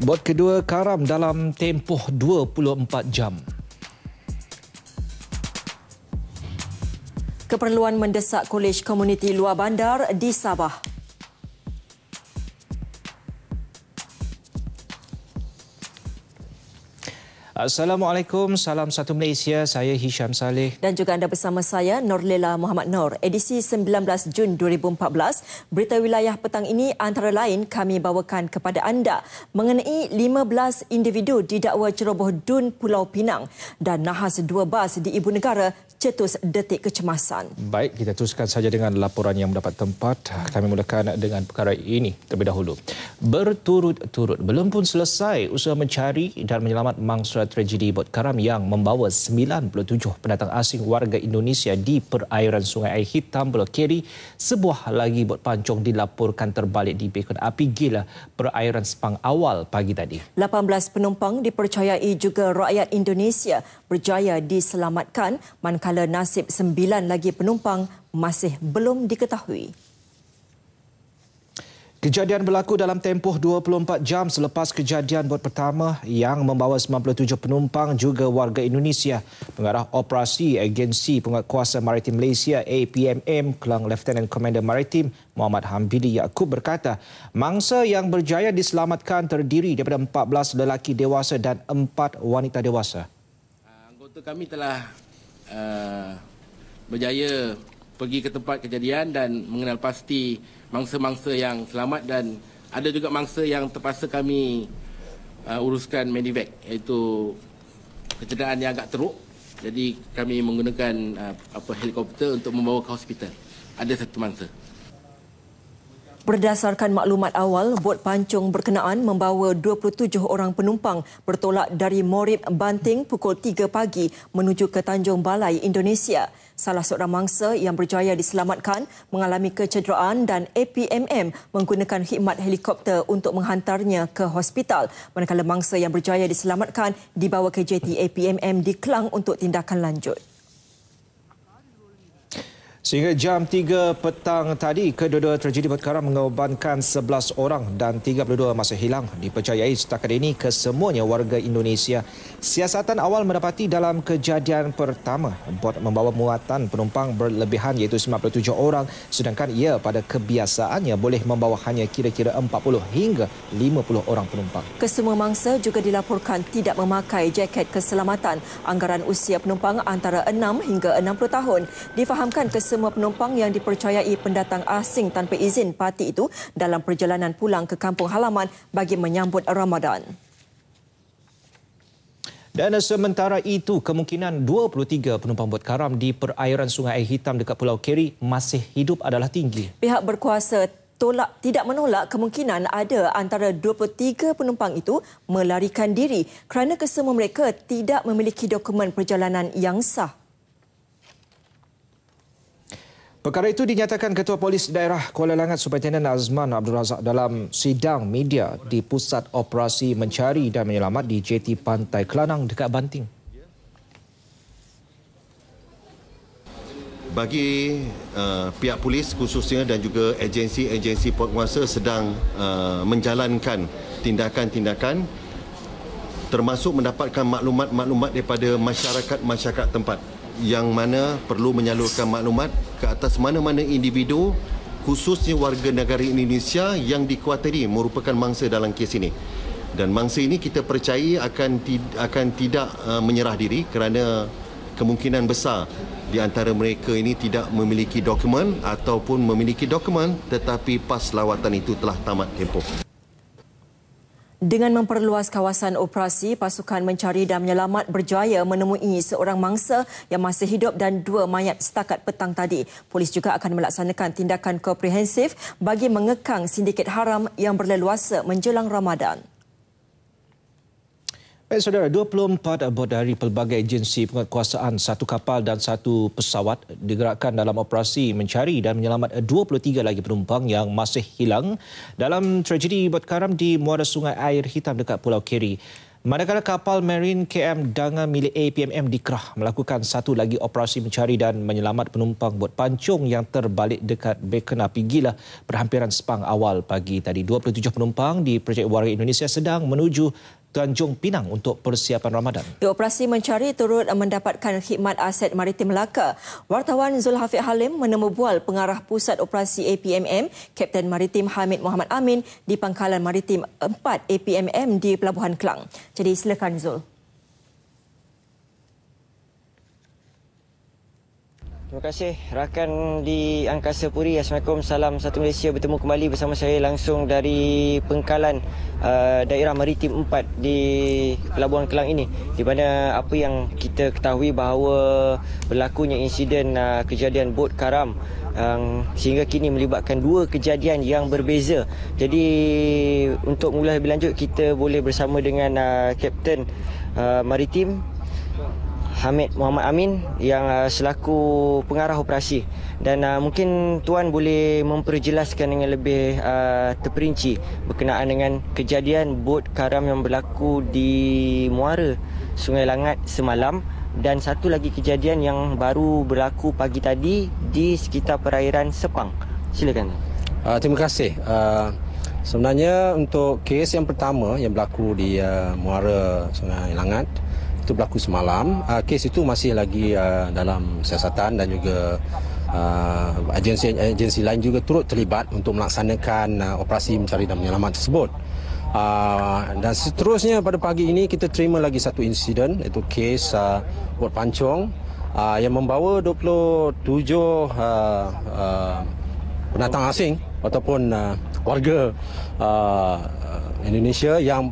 Bot kedua karam dalam tempoh 24 jam. Keperluan mendesak Kolej Komuniti Luar Bandar di Sabah. Assalamualaikum, salam satu Malaysia. Saya Hisham Saleh. Dan juga anda bersama saya, Norlela Muhammad Noor. Edisi 19 Jun 2014. Berita wilayah petang ini antara lain kami bawakan kepada anda mengenai 15 individu didakwa ceroboh Dun Pulau Pinang dan nahas 2 bas di Ibu Negara cetus detik kecemasan. Baik, kita teruskan saja dengan laporan yang mendapat tempat. Kami mulakan dengan perkara ini terlebih dahulu. Berturut-turut belum pun selesai usaha mencari dan menyelamat mangsa tragedi bot karam yang membawa 97 pendatang asing warga Indonesia di perairan Sungai Air Hitam Pulau Keri. Sebuah lagi bot pancong dilaporkan terbalik di beacon api gila perairan Sepang awal pagi tadi. 18 penumpang dipercayai juga rakyat Indonesia berjaya diselamatkan, manakala nasib 9 lagi penumpang masih belum diketahui. Kejadian berlaku dalam tempoh 24 jam selepas kejadian bot pertama yang membawa 97 penumpang juga warga Indonesia. Pengarah Operasi Agensi Penguatkuasa Maritim Malaysia APMM Kelang Lieutenant Commander Maritim Muhammad Hambili Yaakob berkata, mangsa yang berjaya diselamatkan terdiri daripada 14 lelaki dewasa dan 4 wanita dewasa. Anggota kami telah berjaya pergi ke tempat kejadian dan mengenal pasti mangsa-mangsa yang selamat, dan ada juga mangsa yang terpaksa kami uruskan medevac, iaitu kecederaan yang agak teruk. Jadi kami menggunakan helikopter untuk membawa ke hospital. Ada satu mangsa. Berdasarkan maklumat awal, bot pancung berkenaan membawa 27 orang penumpang bertolak dari Morib, Banting pukul 3 pagi menuju ke Tanjung Balai, Indonesia. Salah seorang mangsa yang berjaya diselamatkan mengalami kecederaan dan APMM menggunakan khidmat helikopter untuk menghantarnya ke hospital, manakala mangsa yang berjaya diselamatkan dibawa ke JT APMM di Kelang untuk tindakan lanjut. Sehingga jam 3 petang tadi, kedua-dua tragedi bot karam mengorbankan 11 orang dan 32 masih hilang. Dipercayai setakat ini kesemuanya warga Indonesia. Siasatan awal mendapati dalam kejadian pertama, bot membawa muatan penumpang berlebihan iaitu 97 orang, sedangkan ia pada kebiasaannya boleh membawa hanya kira-kira 40 hingga 50 orang penumpang. Kesemua mangsa juga dilaporkan tidak memakai jaket keselamatan. Anggaran usia penumpang antara 6 hingga 60 tahun. Difahamkan semua penumpang yang dipercayai pendatang asing tanpa izin parti itu dalam perjalanan pulang ke kampung halaman bagi menyambut Ramadan. Dan sementara itu, kemungkinan 23 penumpang bot karam di perairan Sungai Air Hitam dekat Pulau Keri masih hidup adalah tinggi. Pihak berkuasa tidak menolak kemungkinan ada antara 23 penumpang itu melarikan diri kerana kesemua mereka tidak memiliki dokumen perjalanan yang sah. Perkara itu dinyatakan Ketua Polis Daerah Kuala Langat Superintendent Azman Abdul Razak dalam sidang media di Pusat Operasi Mencari dan Menyelamat di JT Pantai Kelanang dekat Banting. Bagi pihak polis khususnya dan juga agensi-agensi penguasa sedang menjalankan tindakan-tindakan termasuk mendapatkan maklumat-maklumat daripada masyarakat tempat yang mana perlu menyalurkan maklumat ke atas mana-mana individu khususnya warga negara Indonesia yang dikuatiri merupakan mangsa dalam kes ini. Dan mangsa ini kita percayai akan tidak menyerah diri kerana kemungkinan besar di antara mereka ini tidak memiliki dokumen ataupun memiliki dokumen tetapi pas lawatan itu telah tamat tempoh. Dengan memperluas kawasan operasi, pasukan mencari dan menyelamat berjaya menemui seorang mangsa yang masih hidup dan 2 mayat setakat petang tadi. Polis juga akan melaksanakan tindakan komprehensif bagi mengekang sindiket haram yang berleluasa menjelang Ramadan. Baik saudara, 24 bot dari pelbagai agensi penguatkuasaan, 1 kapal dan 1 pesawat digerakkan dalam operasi mencari dan menyelamat 23 lagi penumpang yang masih hilang dalam tragedi bot karam di muara Sungai Air Hitam dekat Pulau Keri. Manakala kapal Marine KM Danga milik APMM dikerah melakukan satu lagi operasi mencari dan menyelamat penumpang bot pancung yang terbalik dekat Bekena Pigila berhampiran Sepang awal pagi tadi. 27 penumpang di Projek Warga Indonesia sedang menuju Tanjung Pinang untuk persiapan Ramadan. Operasi mencari turut mendapatkan khidmat aset maritim Melaka. Wartawan Zulhafiq Halim menemu bual pengarah Pusat Operasi APMM, Kapten Maritim Hamid Muhammad Amin di Pangkalan Maritim 4 APMM di Pelabuhan Kelang. Jadi silakan Zul. Terima kasih rakan di Angkasa Puri. Assalamualaikum, salam satu Malaysia. Bertemu kembali bersama saya langsung dari Pengkalan daerah Maritim 4 di Pelabuhan Kelang ini, di mana apa yang kita ketahui bahawa berlakunya insiden kejadian bot karam sehingga kini melibatkan dua kejadian yang berbeza. Jadi untuk mula lebih lanjut, kita boleh bersama dengan Kapten Maritim Hamid Muhammad Amin yang selaku pengarah operasi, dan mungkin tuan boleh memperjelaskan dengan lebih terperinci berkenaan dengan kejadian bot karam yang berlaku di muara Sungai Langat semalam dan satu lagi kejadian yang baru berlaku pagi tadi di sekitar perairan Sepang. Silakan. Terima kasih. Sebenarnya untuk kes yang pertama yang berlaku di muara Sungai Langat itu berlaku semalam. Kes itu masih lagi dalam siasatan dan juga agensi lain juga turut terlibat untuk melaksanakan operasi mencari dan menyelamat tersebut. Dan seterusnya pada pagi ini kita terima lagi satu insiden, iaitu kes bot pancung yang membawa 27 pendatang asing ataupun warga Indonesia yang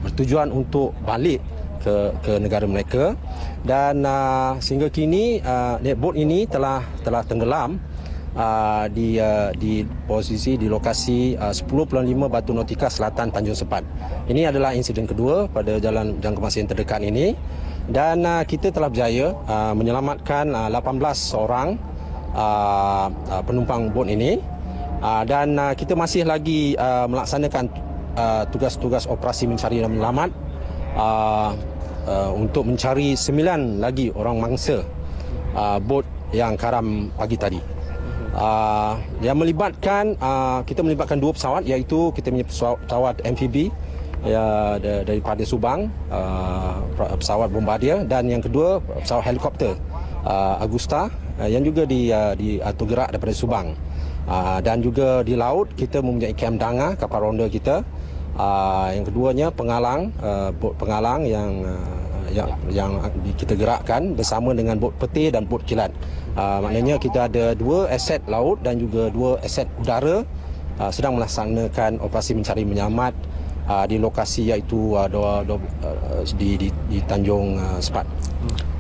bertujuan untuk balik ke negara mereka, dan sehingga kini bot ini telah tenggelam di posisi di lokasi 10.5 Batu Nautika Selatan Tanjung Sepat. Ini adalah insiden kedua pada jalan jangkauan yang terdekat ini, dan kita telah berjaya menyelamatkan 18 orang penumpang bot ini, dan kita masih lagi melaksanakan tugas-tugas operasi mencari dan menyelamat untuk mencari 9 lagi orang mangsa bot yang karam pagi tadi. Yang melibatkan kita melibatkan dua pesawat, iaitu kita punya pesawat amfibi daripada Subang, pesawat bombardier, dan yang kedua pesawat helikopter Agusta yang juga tergerak daripada Subang. Dan juga di laut kita mempunyai KM Danga, kapal ronda kita. Yang keduanya pengalang, bot pengalang yang kita gerakkan bersama dengan bot peti dan bot kilat. Maknanya kita ada dua aset laut dan juga dua aset udara sedang melaksanakan operasi mencari menyelamat di lokasi iaitu di Tanjung Sepat.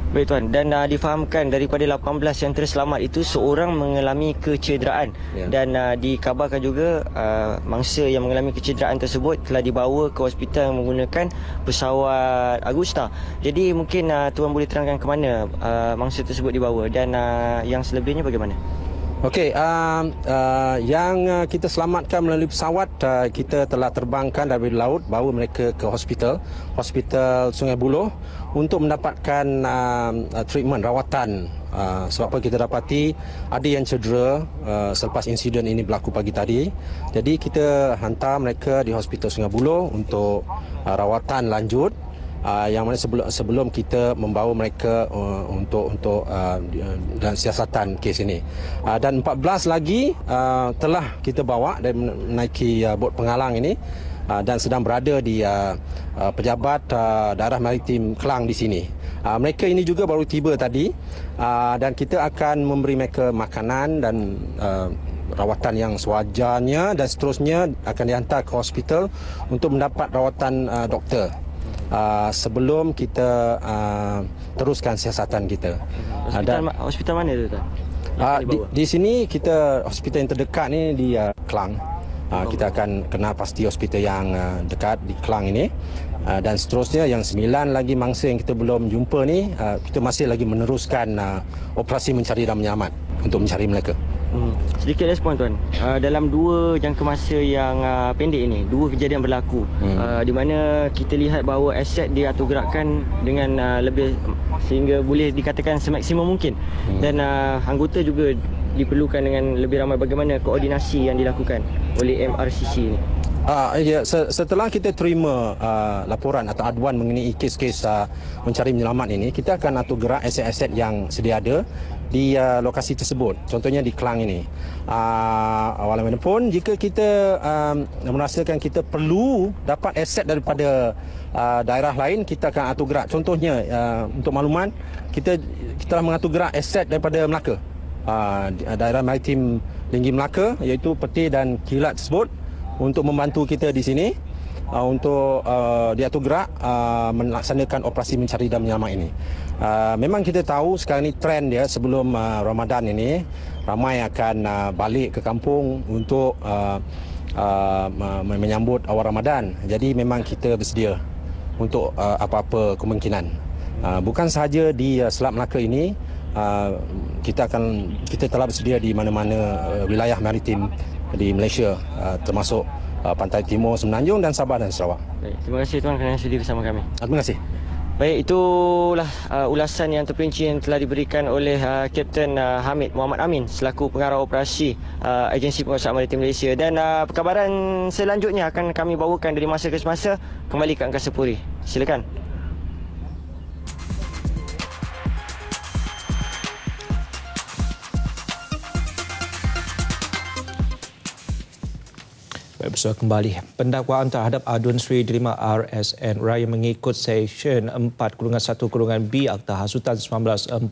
Baik tuan, dan difahamkan daripada 18 yang terselamat itu seorang mengalami kecederaan, dan dikabarkan juga mangsa yang mengalami kecederaan tersebut telah dibawa ke hospital menggunakan pesawat Agusta. Jadi mungkin tuan boleh terangkan ke mana mangsa tersebut dibawa, dan yang selebihnya bagaimana? Okey, yang kita selamatkan melalui pesawat, kita telah terbangkan dari laut, bawa mereka ke hospital Sungai Buloh untuk mendapatkan treatment, rawatan. Sebab apa kita dapati ada yang cedera selepas insiden ini berlaku pagi tadi. Jadi kita hantar mereka di hospital Sungai Buloh untuk rawatan lanjut. Yang mana sebelum kita membawa mereka untuk dan siasatan kes ini, dan 14 lagi telah kita bawa dan menaiki bot pengalang ini, dan sedang berada di pejabat daerah maritim Kelang di sini. Mereka ini juga baru tiba tadi, dan kita akan memberi mereka makanan dan rawatan yang sewajarnya, dan seterusnya akan dihantar ke hospital untuk mendapat rawatan doktor sebelum kita teruskan siasatan kita. Hospital mana itu tuan? Di sini kita hospital yang terdekat ni di Kelang. Kita akan kenal pasti hospital yang dekat di Kelang ini, dan seterusnya yang 9 lagi mangsa yang kita belum jumpa ni, kita masih lagi meneruskan operasi mencari dan menyelamat untuk mencari mereka. Sedikit respon tuan. Dalam 2 jangka masa yang pendek ini, 2 kejadian berlaku di mana kita lihat bahawa aset diatur gerakkan dengan lebih sehingga boleh dikatakan semaksimum mungkin. Dan anggota juga diperlukan dengan lebih ramai. Bagaimana koordinasi yang dilakukan oleh MRCC ini? Ya, setelah kita terima laporan atau aduan mengenai kes-kes mencari menyelamat ini, kita akan atur gerak aset-aset yang sedia ada di lokasi tersebut. Contohnya di Klang ini. Walaupun jika kita merasakan kita perlu dapat aset daripada daerah lain, kita akan atur gerak. Contohnya untuk makluman, kita telah mengatur gerak aset daripada Melaka. Daerah maritim tinggi Melaka, iaitu peti dan kilat tersebut, untuk membantu kita di sini untuk diatur gerak melaksanakan operasi mencari dan menyelamat ini. Memang kita tahu sekarang ni trend dia sebelum Ramadan ini ramai akan balik ke kampung untuk menyambut awal Ramadan. Jadi memang kita bersedia untuk apa-apa kemungkinan. Bukan sahaja di Selat Melaka ini, kita telah bersedia di mana-mana wilayah maritim di Malaysia, termasuk Pantai Timur, Semenanjung dan Sabah dan Sarawak. Baik, terima kasih tuan kerana sudi bersama kami. Terima kasih. Baik, itulah ulasan yang terperinci yang telah diberikan oleh Kapten Hamid Muhammad Amin selaku pengarah operasi Agensi Penguasaan Maritim Malaysia. Dan perkabaran selanjutnya akan kami bawakan dari masa ke semasa kembali ke Angkasa Puri. Silakan. Baik, bersua kembali. Pendakwaan terhadap aduan Sri Delima RSN Raya mengikut Seksyen 4-1-B Akta Hasutan 1948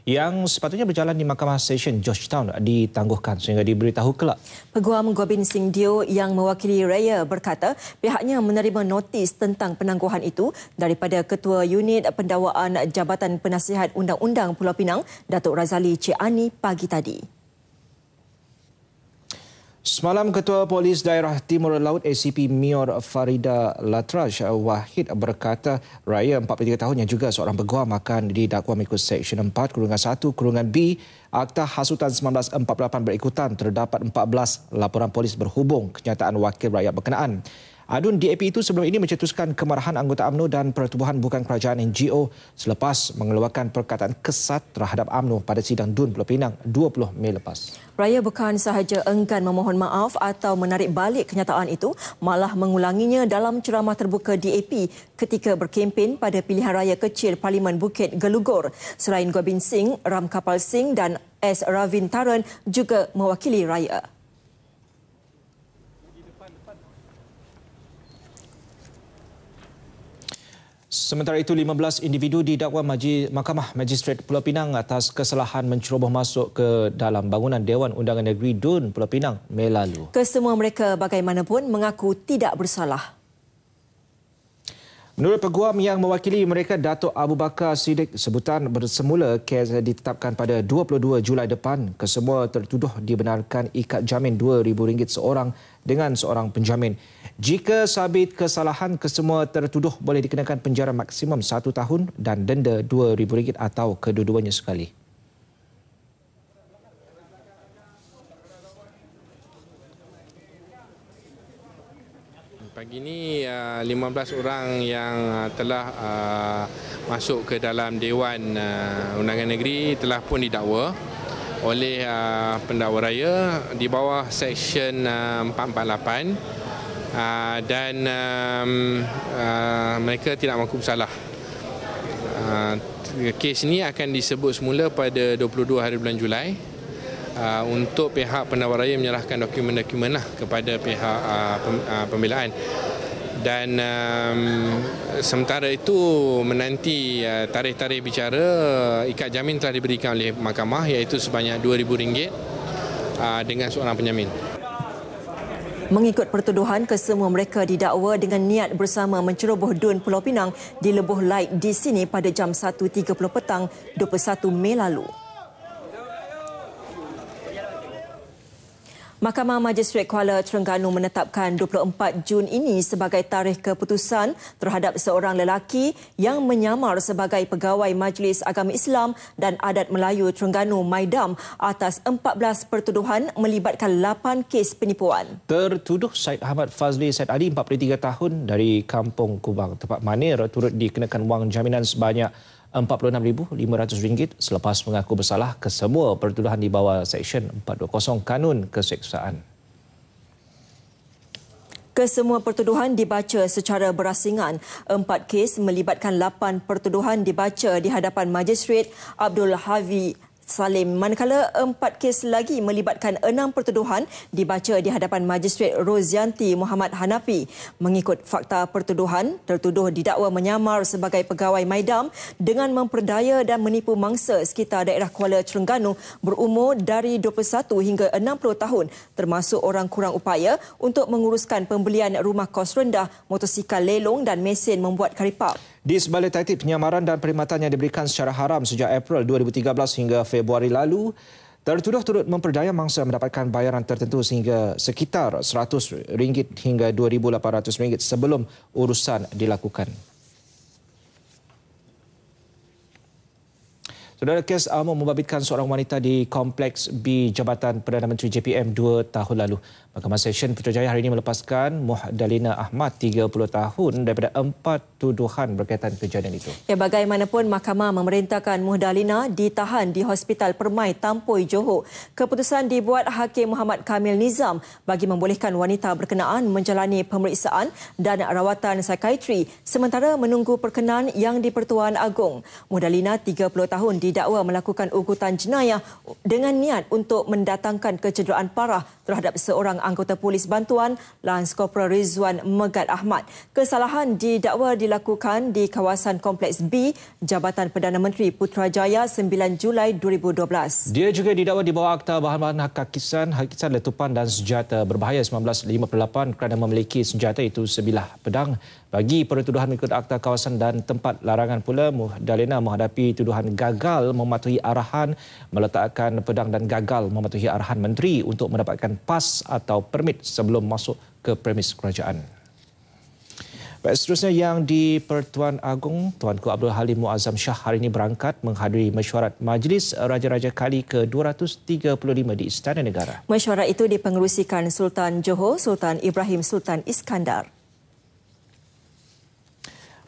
yang sepatutnya berjalan di Mahkamah Session Georgetown ditangguhkan sehingga diberitahu kelak. Peguam Gobind Singh Deo yang mewakili Raya berkata pihaknya menerima notis tentang penangguhan itu daripada Ketua Unit Pendakwaan Jabatan Penasihat Undang-Undang Pulau Pinang, Datuk Razali Cik Ani pagi tadi. Semalam, Ketua Polis Daerah Timur Laut ACP Mior Farida Latraj Wahid berkata Raya 43 tahun yang juga seorang peguam akan didakwa mengikut Seksyen 4-1-B Akta Hasutan 1948 berikutan. Terdapat 14 laporan polis berhubung kenyataan wakil rakyat berkenaan. Adun DAP itu sebelum ini mencetuskan kemarahan anggota UMNO dan Pertubuhan Bukan Kerajaan NGO selepas mengeluarkan perkataan kesat terhadap UMNO pada sidang DUN Pulau Pinang 20 Mei lepas. Raya bukan sahaja enggan memohon maaf atau menarik balik kenyataan itu, malah mengulanginya dalam ceramah terbuka DAP ketika berkempen pada pilihan raya kecil Parlimen Bukit Gelugor. Selain Gobind Singh, Ram Kapal Singh dan S. Ravintaran juga mewakili Raya. Sementara itu, 15 individu didakwa Mahkamah Magistrate Pulau Pinang atas kesalahan menceroboh masuk ke dalam bangunan Dewan Undangan Negeri DUN Pulau Pinang Mei lalu. Kesemua mereka bagaimanapun mengaku tidak bersalah. Menurut peguam yang mewakili mereka, Datuk Abu Bakar Siddiq, sebutan bersemula kes ditetapkan pada 22 Julai depan. Kesemua tertuduh dibenarkan ikat jamin RM2,000 seorang dengan seorang penjamin. Jika sabit kesalahan, kesemua tertuduh boleh dikenakan penjara maksimum 1 tahun dan denda RM2,000 atau kedua-duanya sekali. Pagi ini 15 orang yang telah masuk ke dalam Dewan Undangan Negeri telah pun didakwa oleh pendakwa raya di bawah Seksyen 448 dan mereka tidak mengaku bersalah. Kes ini akan disebut semula pada 22 hari bulan Julai untuk pihak pendakwa raya menyerahkan dokumen-dokumen kepada pihak pembelaan. Dan sementara itu menanti tarikh-tarikh bicara, ikat jamin telah diberikan oleh mahkamah iaitu sebanyak RM2,000 dengan seorang penjamin. Mengikut pertuduhan, kesemua mereka didakwa dengan niat bersama menceroboh DUN Pulau Pinang di Lebuh Light di sini pada jam 1.30 petang 21 Mei lalu. Mahkamah Magistrate Kuala Terengganu menetapkan 24 Jun ini sebagai tarikh keputusan terhadap seorang lelaki yang menyamar sebagai pegawai Majlis Agama Islam dan Adat Melayu Terengganu Maidam atas 14 pertuduhan melibatkan 8 kes penipuan. Tertuduh Syed Ahmad Fazli Said Ali, 43 tahun dari Kampung Kubang, Tepak Manir, turut dikenakan wang jaminan sebanyak RM46,500 selepas mengaku bersalah kesemua pertuduhan di bawah Seksyen 420 Kanun Keseksaan. Kesemua pertuduhan dibaca secara berasingan. 4 kes melibatkan 8 pertuduhan dibaca di hadapan Magistrate Abdul Havi Salim, manakala 4 kes lagi melibatkan 6 pertuduhan dibaca di hadapan Magistrate Rozianti Muhammad Hanafi. Mengikut fakta pertuduhan, tertuduh didakwa menyamar sebagai pegawai Maidam dengan memperdaya dan menipu mangsa sekitar daerah Kuala Terengganu berumur dari 21 hingga 60 tahun, termasuk orang kurang upaya untuk menguruskan pembelian rumah kos rendah, motosikal lelong dan mesin membuat karipap. Di sebalik taktib penyamaran dan perkhidmatan yang diberikan secara haram sejak April 2013 hingga Februari lalu, tertuduh turut memperdaya mangsa mendapatkan bayaran tertentu sehingga sekitar RM100 hingga RM2,800 sebelum urusan dilakukan. Saudara, kes Amor membabitkan seorang wanita di Kompleks B Jabatan Perdana Menteri JPM 2 tahun lalu. Mahkamah Seksyen Putrajaya hari ini melepaskan Muhdalina Ahmad, 30 tahun, daripada 4 tuduhan berkaitan kejadian itu. Ya, bagaimanapun, Mahkamah memerintahkan Muhdalina ditahan di Hospital Permai Tampoi, Johor. Keputusan dibuat Hakim Muhammad Kamil Nizam bagi membolehkan wanita berkenaan menjalani pemeriksaan dan rawatan psikiatri sementara menunggu perkenan yang di-Pertuan Agong. Muhdalina, 30 tahun, didakwa melakukan ugutan jenayah dengan niat untuk mendatangkan kecederaan parah terhadap seorang anggota polis bantuan Lance Corporal Rizwan Megat Ahmad. Kesalahan didakwa dilakukan di kawasan Kompleks B Jabatan Perdana Menteri Putrajaya 9 Julai 2012. Dia juga didakwa di bawah Akta Bahan-bahan Hakikisan Letupan dan Senjata Berbahaya 1958 kerana memiliki senjata itu sebilah pedang. Bagi pertuduhan mengikut Akta Kawasan dan Tempat Larangan pula, Muhdalina menghadapi tuduhan gagal mematuhi arahan meletakkan pedang dan gagal mematuhi arahan menteri untuk mendapatkan pas atau permit sebelum masuk ke premis kerajaan. Baik, seterusnya yang di Pertuan Agong, Tuanku Abdul Halim Muazzam Shah hari ini berangkat menghadiri mesyuarat Majlis Raja-Raja kali ke-235 di Istana Negara. Mesyuarat itu dipengerusikan Sultan Johor, Sultan Ibrahim Sultan Iskandar.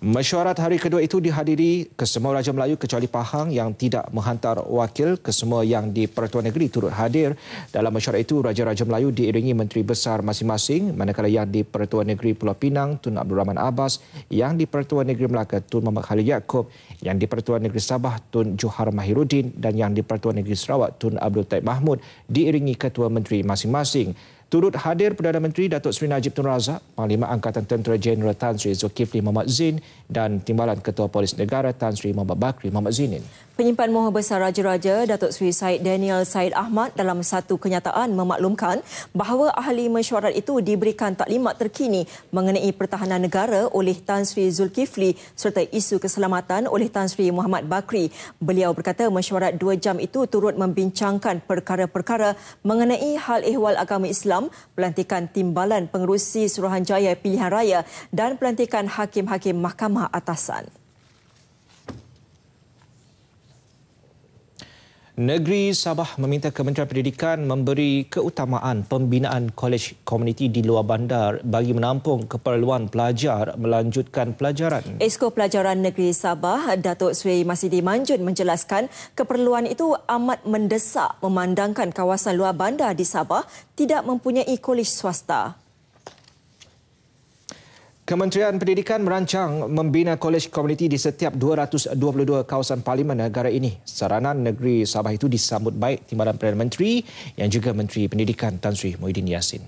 Mesyuarat hari kedua itu dihadiri kesemua Raja Melayu kecuali Pahang yang tidak menghantar wakil. Kesemua yang di Pertuan Negeri turut hadir. Dalam mesyuarat itu, Raja-Raja Melayu diiringi Menteri Besar masing-masing, manakala yang di Pertuan Negeri Pulau Pinang, Tun Abdul Rahman Abbas, yang di Pertuan Negeri Melaka, Tun Muhammad Khalil Yaakob, yang di Pertuan Negeri Sabah, Tun Johar Mahiruddin, dan yang di Pertuan Negeri Sarawak, Tun Abdul Taib Mahmud, diiringi Ketua Menteri masing-masing. Turut hadir Perdana Menteri Datuk Seri Najib Tun Razak, Panglima Angkatan Tentera Jeneral Tan Sri Zulkifli Mohamad Zin dan Timbalan Ketua Polis Negara Tan Sri Muhammad Bakri Muhammad Zinin. Penyimpan Moh Besar Raja-Raja Datuk Seri Syed Daniel Syed Ahmad dalam satu kenyataan memaklumkan bahawa ahli mesyuarat itu diberikan taklimat terkini mengenai pertahanan negara oleh Tan Sri Zulkifli serta isu keselamatan oleh Tan Sri Muhammad Bakri. Beliau berkata mesyuarat 2 jam itu turut membincangkan perkara-perkara mengenai hal ehwal agama Islam, pelantikan timbalan pengerusi Suruhanjaya Pilihan Raya dan pelantikan hakim-hakim Mahkamah Atasan. Negeri Sabah meminta Kementerian Pendidikan memberi keutamaan pembinaan kolej komuniti di luar bandar bagi menampung keperluan pelajar melanjutkan pelajaran. Esko Pelajaran Negeri Sabah, Datuk Seri Masidi Manjun menjelaskan keperluan itu amat mendesak memandangkan kawasan luar bandar di Sabah tidak mempunyai kolej swasta. Kementerian Pendidikan merancang membina kolej komuniti di setiap 222 kawasan parlimen negara ini. Saranan Negeri Sabah itu disambut baik Timbalan Perdana Menteri yang juga Menteri Pendidikan Tan Sri Muhyiddin Yassin.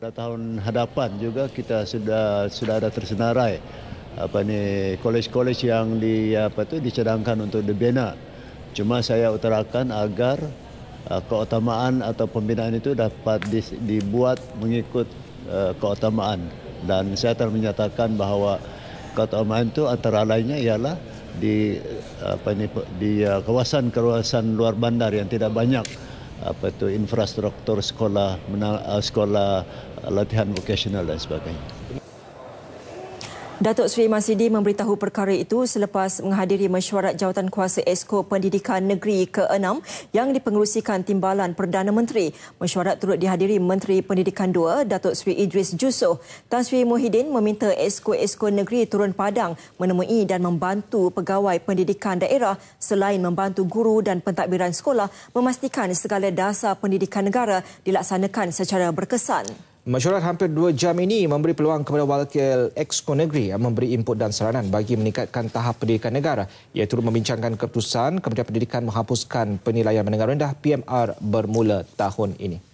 Pada tahun hadapan juga kita sudah ada tersenarai kolej-kolej yang dicadangkan untuk dibina. Cuma saya utarakan agar keutamaan atau pembinaan itu dapat dibuat mengikut keutamaan, dan saya telah menyatakan bahawa keutamaan itu antara lainnya ialah di kawasan luar bandar yang tidak banyak infrastruktur sekolah latihan vokasional dan sebagainya. Datuk Seri Masidi memberitahu perkara itu selepas menghadiri mesyuarat Jawatankuasa Esko Pendidikan Negeri ke-6 yang dipengerusikan Timbalan Perdana Menteri. Mesyuarat turut dihadiri Menteri Pendidikan II, Datuk Seri Idris Jusoh. Tan Sri Muhyiddin meminta Esko Negeri turun padang menemui dan membantu pegawai pendidikan daerah selain membantu guru dan pentadbiran sekolah memastikan segala dasar pendidikan negara dilaksanakan secara berkesan. Mesyuarat hampir 2 jam ini memberi peluang kepada wakil Exco Negeri yang memberi input dan saranan bagi meningkatkan tahap pendidikan negara. Ia turut membincangkan keputusan Kementerian Pendidikan menghapuskan penilaian menengah rendah PMR bermula tahun ini.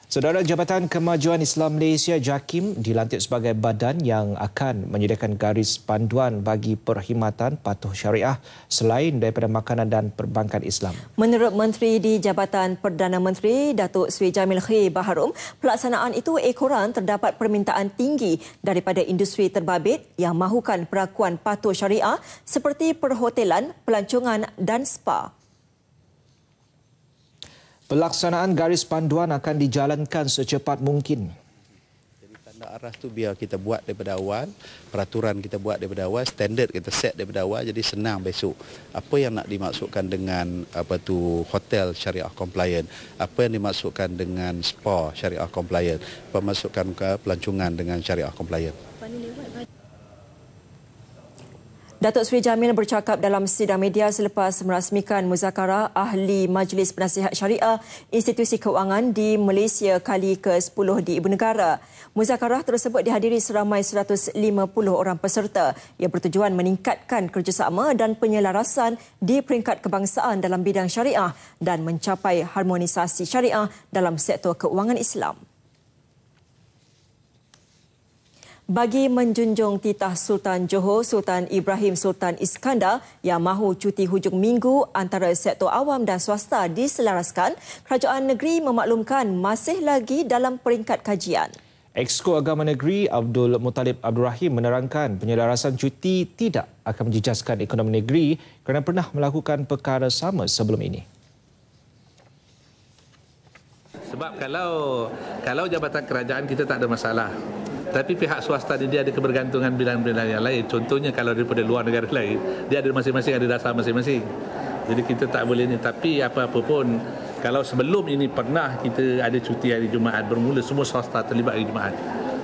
Saudara, Jabatan Kemajuan Islam Malaysia JAKIM dilantik sebagai badan yang akan menyediakan garis panduan bagi perkhidmatan patuh syariah selain daripada makanan dan perbankan Islam. Menurut Menteri di Jabatan Perdana Menteri, Datuk Seri Jamil Khair Baharom, pelaksanaan itu ekoran terdapat permintaan tinggi daripada industri terbabit yang mahukan perakuan patuh syariah seperti perhotelan, pelancongan dan spa. Pelaksanaan garis panduan akan dijalankan secepat mungkin. Jadi tanda aras tu biar kita buat daripada awal, peraturan kita buat daripada awal, standard kita set daripada awal, jadi senang besok. Apa yang nak dimaksudkan dengan hotel syariah compliant, apa yang dimaksudkan dengan spa syariah compliant, apa masukkan ke pelancongan dengan syariah compliant. Datuk Seri Jamil bercakap dalam sidang media selepas merasmikan muzakarah Ahli Majlis Penasihat Syariah Institusi Keuangan di Malaysia kali ke-10 di Ibu Negara. Muzakarah tersebut dihadiri seramai 150 orang peserta. Ia bertujuan meningkatkan kerjasama dan penyelarasan di peringkat kebangsaan dalam bidang syariah dan mencapai harmonisasi syariah dalam sektor keuangan Islam. Bagi menjunjung titah Sultan Johor Sultan Ibrahim Sultan Iskandar yang mahu cuti hujung minggu antara sektor awam dan swasta diselaraskan, kerajaan negeri memaklumkan masih lagi dalam peringkat kajian. Exco Agama Negeri Abdul Muttalib Abdul Rahim menerangkan penyelarasan cuti tidak akan menjejaskan ekonomi negeri kerana pernah melakukan perkara sama sebelum ini. Sebab kalau jabatan kerajaan kita tak ada masalah. Tapi pihak swasta dia ada kebergantungan bidang-bidang yang lain. Contohnya kalau daripada luar negara lain, dia ada masing-masing, ada dasar masing-masing. Jadi kita tak boleh ni. Tapi apa-apa pun, kalau sebelum ini pernah kita ada cuti hari Jumaat, bermula semua swasta terlibat hari Jumaat.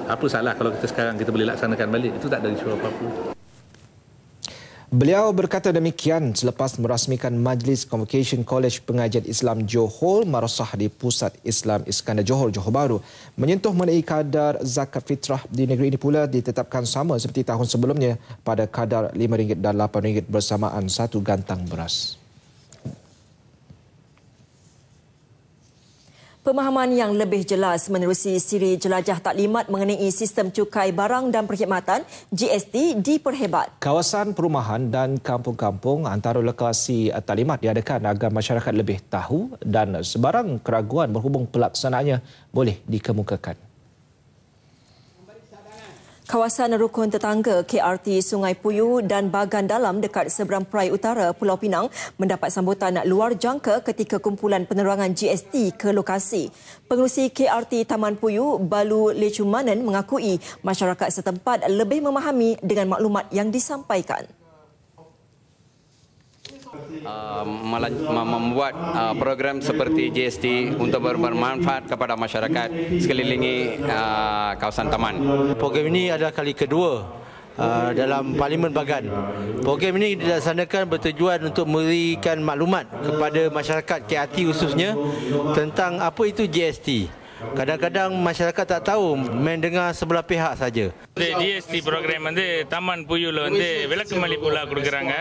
Apa salah kalau kita sekarang kita boleh laksanakan balik? Itu tak ada isu apa-apa. Beliau berkata demikian selepas merasmikan Majlis Convocation College Pengajian Islam Johor Marasah di Pusat Islam Iskandar Johor, Johor Bahru. Menyentuh mengenai kadar zakat fitrah di negeri ini pula ditetapkan sama seperti tahun sebelumnya pada kadar RM5 dan RM8 bersamaan satu gantang beras. Pemahaman yang lebih jelas menerusi siri jelajah taklimat mengenai sistem cukai barang dan perkhidmatan GST diperhebat. Kawasan perumahan dan kampung-kampung antara lokasi taklimat diadakan agar masyarakat lebih tahu dan sebarang keraguan berhubung pelaksanaannya boleh dikemukakan. Kawasan rukun tetangga KRT Sungai Puyu dan Bagan Dalam dekat seberang Perai Utara Pulau Pinang mendapat sambutan luar jangka ketika kumpulan penerangan GST ke lokasi. Pengerusi KRT Taman Puyu, Balu Lecumanan mengakui masyarakat setempat lebih memahami dengan maklumat yang disampaikan. Membuat program seperti GST untuk bermanfaat kepada masyarakat sekelilingi kawasan taman. Program ini adalah kali kedua dalam Parlimen Bagan. Program ini dilaksanakan bertujuan untuk memberikan maklumat kepada masyarakat KRT khususnya tentang apa itu GST. Kadang-kadang masyarakat tak tahu, mendengar sebelah pihak saja. GST program Taman Puyula விளக்கு மலிப்புலா கொடுக்கறாங்க.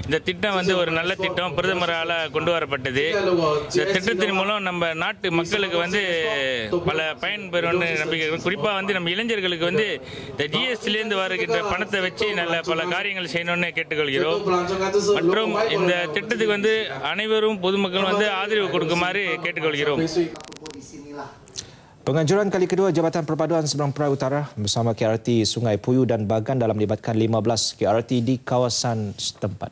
இந்த திட்டம் ஒரு நல்ல திட்டம் பிரதமரால கொண்டு வரப்பட்டது. இந்த திட்டத்தின் மூலம் நம்ம நாட்டு மக்களுக்கு பல பயன்பெறும்னு நம்பிக்கை. குறிப்பா நம்ம இளைஞர்களுக்கு இந்த GST ல இருந்து வருகின்ற பணத்தை வச்சு நல்ல பல காரியங்கள் செய்யணும்னு கேட்டுக்கொள்கிறோம். மற்றும் இந்த திட்டத்துக்கு அனைவரும் பொதுமக்கள் ஆதரவு கொடுக்குமாறு கேட்டுக்கொள்கிறோம். Penganjuran kali kedua Jabatan Perpaduan Seberang Perai Utara bersama KRT Sungai Puyu dan Bagan dalam melibatkan 15 KRT di kawasan setempat.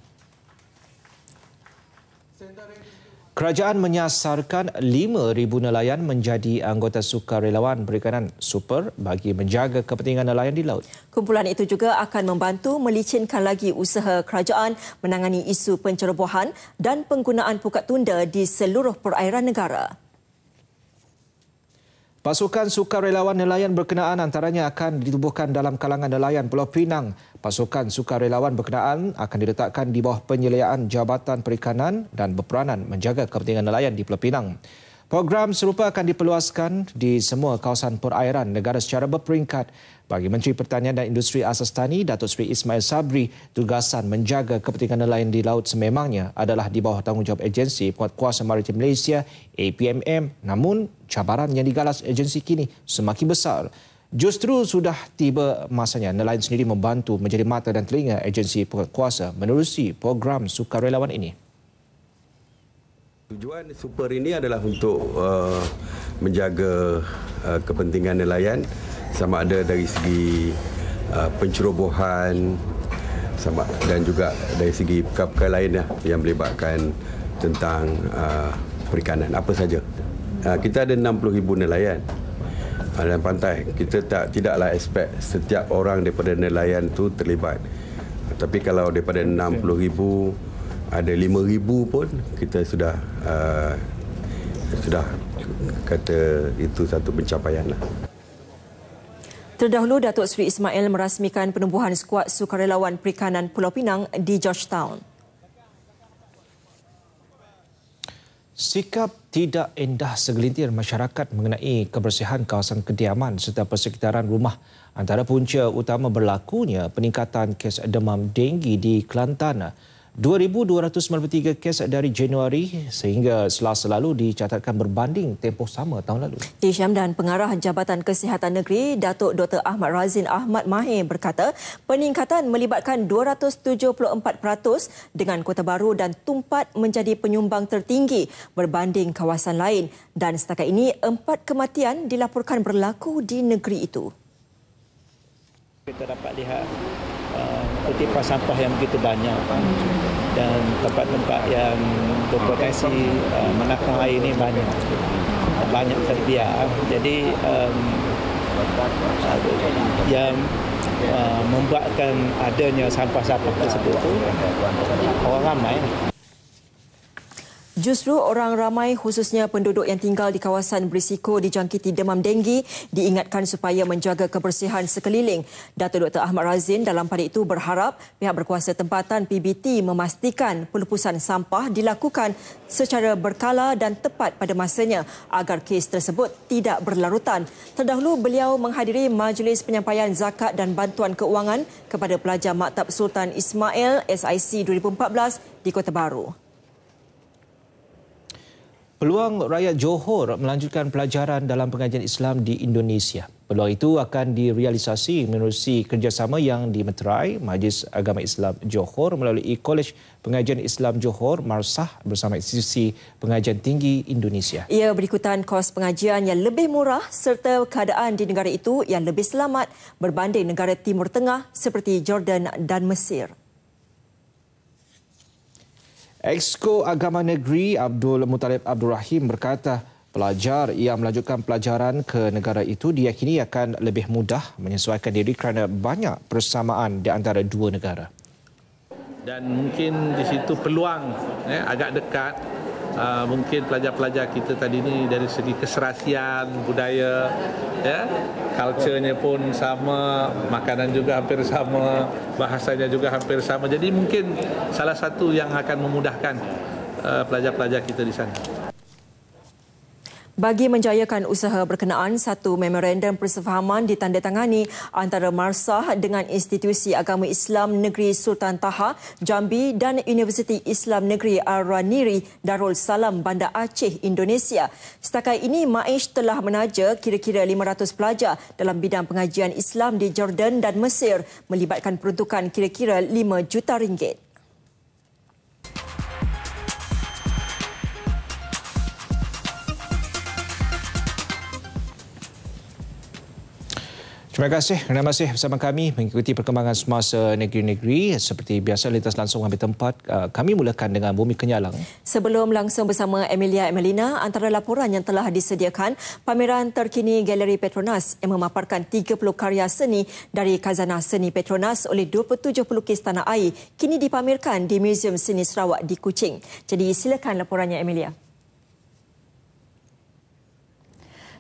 Kerajaan menyasarkan 5,000 nelayan menjadi anggota sukarelawan perikanan super bagi menjaga kepentingan nelayan di laut. Kumpulan itu juga akan membantu melicinkan lagi usaha kerajaan menangani isu pencerobohan dan penggunaan pukat tunda di seluruh perairan negara. Pasukan sukarelawan nelayan berkenaan antaranya akan ditubuhkan dalam kalangan nelayan Pulau Pinang. Pasukan sukarelawan berkenaan akan diletakkan di bawah penyeliaan Jabatan Perikanan dan berperanan menjaga kepentingan nelayan di Pulau Pinang. Program serupa akan diperluaskan di semua kawasan perairan negara secara berperingkat. Bagi Menteri Pertanian dan Industri Asas Tani, Datuk Seri Ismail Sabri, tugasan menjaga kepentingan nelayan di laut sememangnya adalah di bawah tanggungjawab Agensi Penguatkuasa Maritim Malaysia, APMM. Namun, cabaran yang digalas agensi kini semakin besar. Justru sudah tiba masanya nelayan sendiri membantu menjadi mata dan telinga agensi penguatkuasa menerusi program sukarelawan ini. Tujuan super ini adalah untuk menjaga kepentingan nelayan sama ada dari segi pencerobohan dan juga dari segi perkara-perkara lain yang melibatkan tentang perikanan apa saja. Kita ada 60,000 nelayan dalam pantai. Kita tidaklah expect setiap orang daripada nelayan tu terlibat. Tapi kalau daripada 60,000 ada 5,000 pun kita sudah kata itu satu pencapaian lah. Terdahulu, Datuk Seri Ismail merasmikan penubuhan skuad sukarelawan perikanan Pulau Pinang di Georgetown. Sikap tidak indah segelintir masyarakat mengenai kebersihan kawasan kediaman serta persekitaran rumah antara punca utama berlakunya peningkatan kes demam denggi di Kelantan. 2,293 kes dari Januari sehingga Selasa lalu dicatatkan berbanding tempoh sama tahun lalu. Isyam dan Pengarah Jabatan Kesihatan Negeri Datuk Dr. Ahmad Razin Ahmad Mahir berkata peningkatan melibatkan 274% dengan Kota Baru dan Tumpat menjadi penyumbang tertinggi berbanding kawasan lain dan setakat ini 4 kematian dilaporkan berlaku di negeri itu. Kita dapat lihat kutipan sampah yang begitu banyak dan tempat-tempat yang berpotensi menakar air ini banyak terbiar. Jadi yang membuatkan adanya sampah-sampah tersebut itu orang ramai. Justru orang ramai khususnya penduduk yang tinggal di kawasan berisiko dijangkiti demam denggi diingatkan supaya menjaga kebersihan sekeliling. Datuk Dr. Ahmad Razin dalam pada itu berharap pihak berkuasa tempatan PBT memastikan pelupusan sampah dilakukan secara berkala dan tepat pada masanya agar kes tersebut tidak berlarutan. Terdahulu beliau menghadiri Majlis Penyampaian Zakat dan Bantuan Keuangan kepada pelajar Maktab Sultan Ismail SIC 2014 di Kota Baru. Peluang rakyat Johor melanjutkan pelajaran dalam pengajian Islam di Indonesia. Peluang itu akan direalisasi menerusi kerjasama yang dimeterai Majlis Agama Islam Johor melalui Kolej Pengajian Islam Johor Marsah bersama Institusi Pengajian Tinggi Indonesia. Ia berikutan kos pengajian yang lebih murah serta keadaan di negara itu yang lebih selamat berbanding negara Timur Tengah seperti Jordan dan Mesir. Exco Agama Negeri Abdul Muttalib Abdul Rahim berkata pelajar yang melanjutkan pelajaran ke negara itu diyakini akan lebih mudah menyesuaikan diri kerana banyak persamaan di antara dua negara. Dan mungkin di situ peluang agak dekat. Mungkin pelajar-pelajar kita tadi ni dari segi keserasian budaya, culture-nya pun sama, makanan juga hampir sama, bahasanya juga hampir sama. Jadi mungkin salah satu yang akan memudahkan pelajar-pelajar kita di sana. Bagi menjayakan usaha berkenaan, satu memorandum persefahaman ditandatangani antara Marsah dengan Institusi Agama Islam Negeri Sultan Taha, Jambi dan Universiti Islam Negeri Ar-Raniri Darul Salam Bandar Aceh, Indonesia. Setakat ini, MAISH telah menaja kira-kira 500 pelajar dalam bidang pengajian Islam di Jordan dan Mesir melibatkan peruntukan kira-kira RM5 juta. Terima kasih kerana masih bersama kami mengikuti perkembangan semasa negeri-negeri. Seperti biasa, lintas langsung ambil tempat. Kami mulakan dengan Bumi Kenyalang. Sebelum langsung bersama Emilia Emelina, antara laporan yang telah disediakan, pameran terkini Galeri Petronas yang memaparkan 30 karya seni dari khazanah seni Petronas oleh 27 pelukis tanah air kini dipamerkan di Muzium Seni Sarawak di Kuching. Jadi silakan laporannya, Emilia.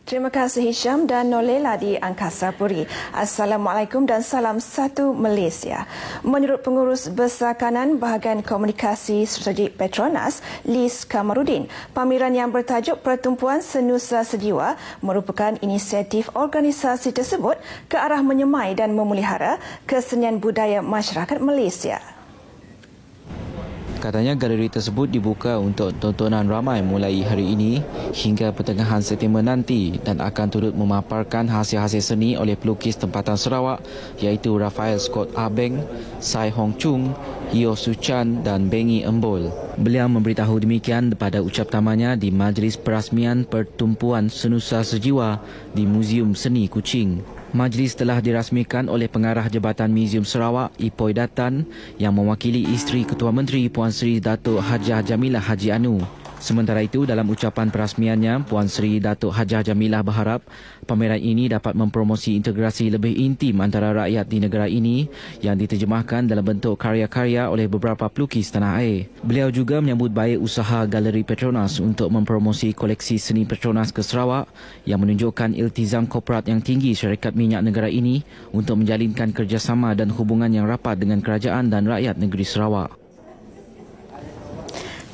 Terima kasih Hisham dan Nolela di Angkasa Puri. Assalamualaikum dan salam satu Malaysia. Menurut Pengurus Besar Kanan Bahagian Komunikasi Strategik Petronas, Liz Kamarudin, pameran yang bertajuk Pertumpuan Senusa Sejiwa merupakan inisiatif organisasi tersebut ke arah menyemai dan memelihara kesenian budaya masyarakat Malaysia. Katanya galeri tersebut dibuka untuk tontonan ramai mulai hari ini hingga pertengahan September nanti dan akan turut memaparkan hasil-hasil seni oleh pelukis tempatan Sarawak iaitu Raphael Scott Abeng, Sai Hong Chung, Hio Su Chan dan Bengi Embol. Beliau memberitahu demikian pada ucap tamannya di Majlis Perasmian Pertumpuan Senusa Sejiwa di Muzium Seni Kuching. Majlis telah dirasmikan oleh Pengarah Jabatan Muzium Sarawak, Ipoi Datan, yang mewakili isteri Ketua Menteri Puan Sri Datuk Hajah Jamilah Haji Anu. Sementara itu, dalam ucapan perasmiannya, Puan Sri Datuk Hajah Jamilah berharap pameran ini dapat mempromosi integrasi lebih intim antara rakyat di negara ini yang diterjemahkan dalam bentuk karya-karya oleh beberapa pelukis tanah air. Beliau juga menyambut baik usaha Galeri Petronas untuk mempromosi koleksi seni Petronas ke Sarawak yang menunjukkan iltizam korporat yang tinggi syarikat minyak negara ini untuk menjalinkan kerjasama dan hubungan yang rapat dengan kerajaan dan rakyat negeri Sarawak.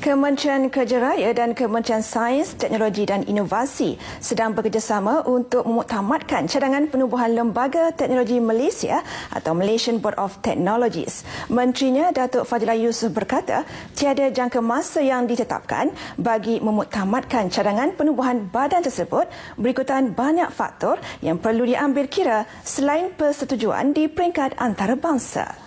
Kementerian Kerja Raya dan Kementerian Sains, Teknologi dan Inovasi sedang bekerjasama untuk memuktamadkan cadangan penubuhan Lembaga Teknologi Malaysia atau Malaysian Board of Technologies. Menterinya Datuk Fadilah Yusof berkata, tiada jangka masa yang ditetapkan bagi memuktamadkan cadangan penubuhan badan tersebut berikutan banyak faktor yang perlu diambil kira selain persetujuan di peringkat antarabangsa.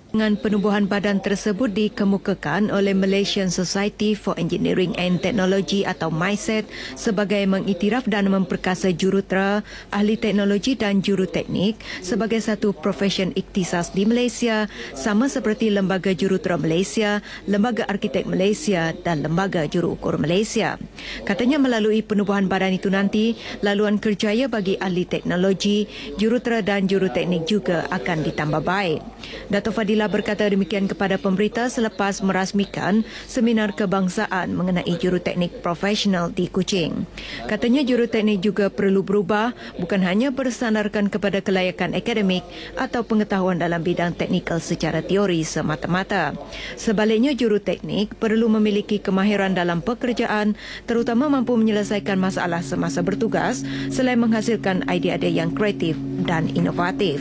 Dengan penubuhan badan tersebut dikemukakan oleh Malaysian Society for Engineering and Technology atau MySET sebagai mengiktiraf dan memperkasa jurutera, ahli teknologi dan juruteknik sebagai satu profesion ikhtisas di Malaysia sama seperti Lembaga Jurutera Malaysia, Lembaga Arkitek Malaysia dan Lembaga Juruukur Malaysia. Katanya melalui penubuhan badan itu nanti, laluan kerjaya bagi ahli teknologi, jurutera dan juruteknik juga akan ditambah baik. Datuk Fadilah berkata demikian kepada pemberita selepas merasmikan seminar kebangsaan mengenai juruteknik profesional di Kuching. Katanya juruteknik juga perlu berubah bukan hanya bersandarkan kepada kelayakan akademik atau pengetahuan dalam bidang teknikal secara teori semata-mata. Sebaliknya juruteknik perlu memiliki kemahiran dalam pekerjaan terutama mampu menyelesaikan masalah semasa bertugas selain menghasilkan idea-idea yang kreatif dan inovatif.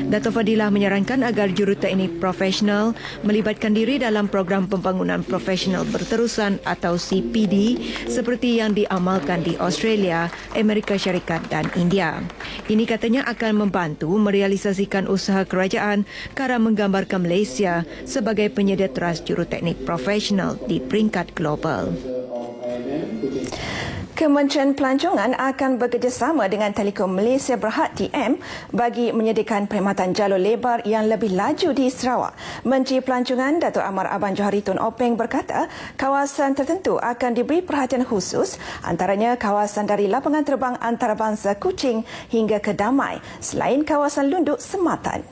Datuk Fadilah menyarankan agar juruteknik profesional melibatkan diri dalam program pembangunan profesional berterusan atau CPD seperti yang diamalkan di Australia, Amerika Syarikat dan India. Ini katanya akan membantu merealisasikan usaha kerajaan ke arah menggambarkan Malaysia sebagai penyedia teras juruteknik profesional di peringkat global. Kementerian Pelancongan akan bekerjasama dengan Telekom Malaysia Berhad TM bagi menyediakan perkhidmatan jalur lebar yang lebih laju di Sarawak. Menteri Pelancongan Datuk Amar Abang Johari Tun Openg berkata, kawasan tertentu akan diberi perhatian khusus, antaranya kawasan dari lapangan terbang antarabangsa Kuching hingga ke Damai, selain kawasan Lunduk Sematan.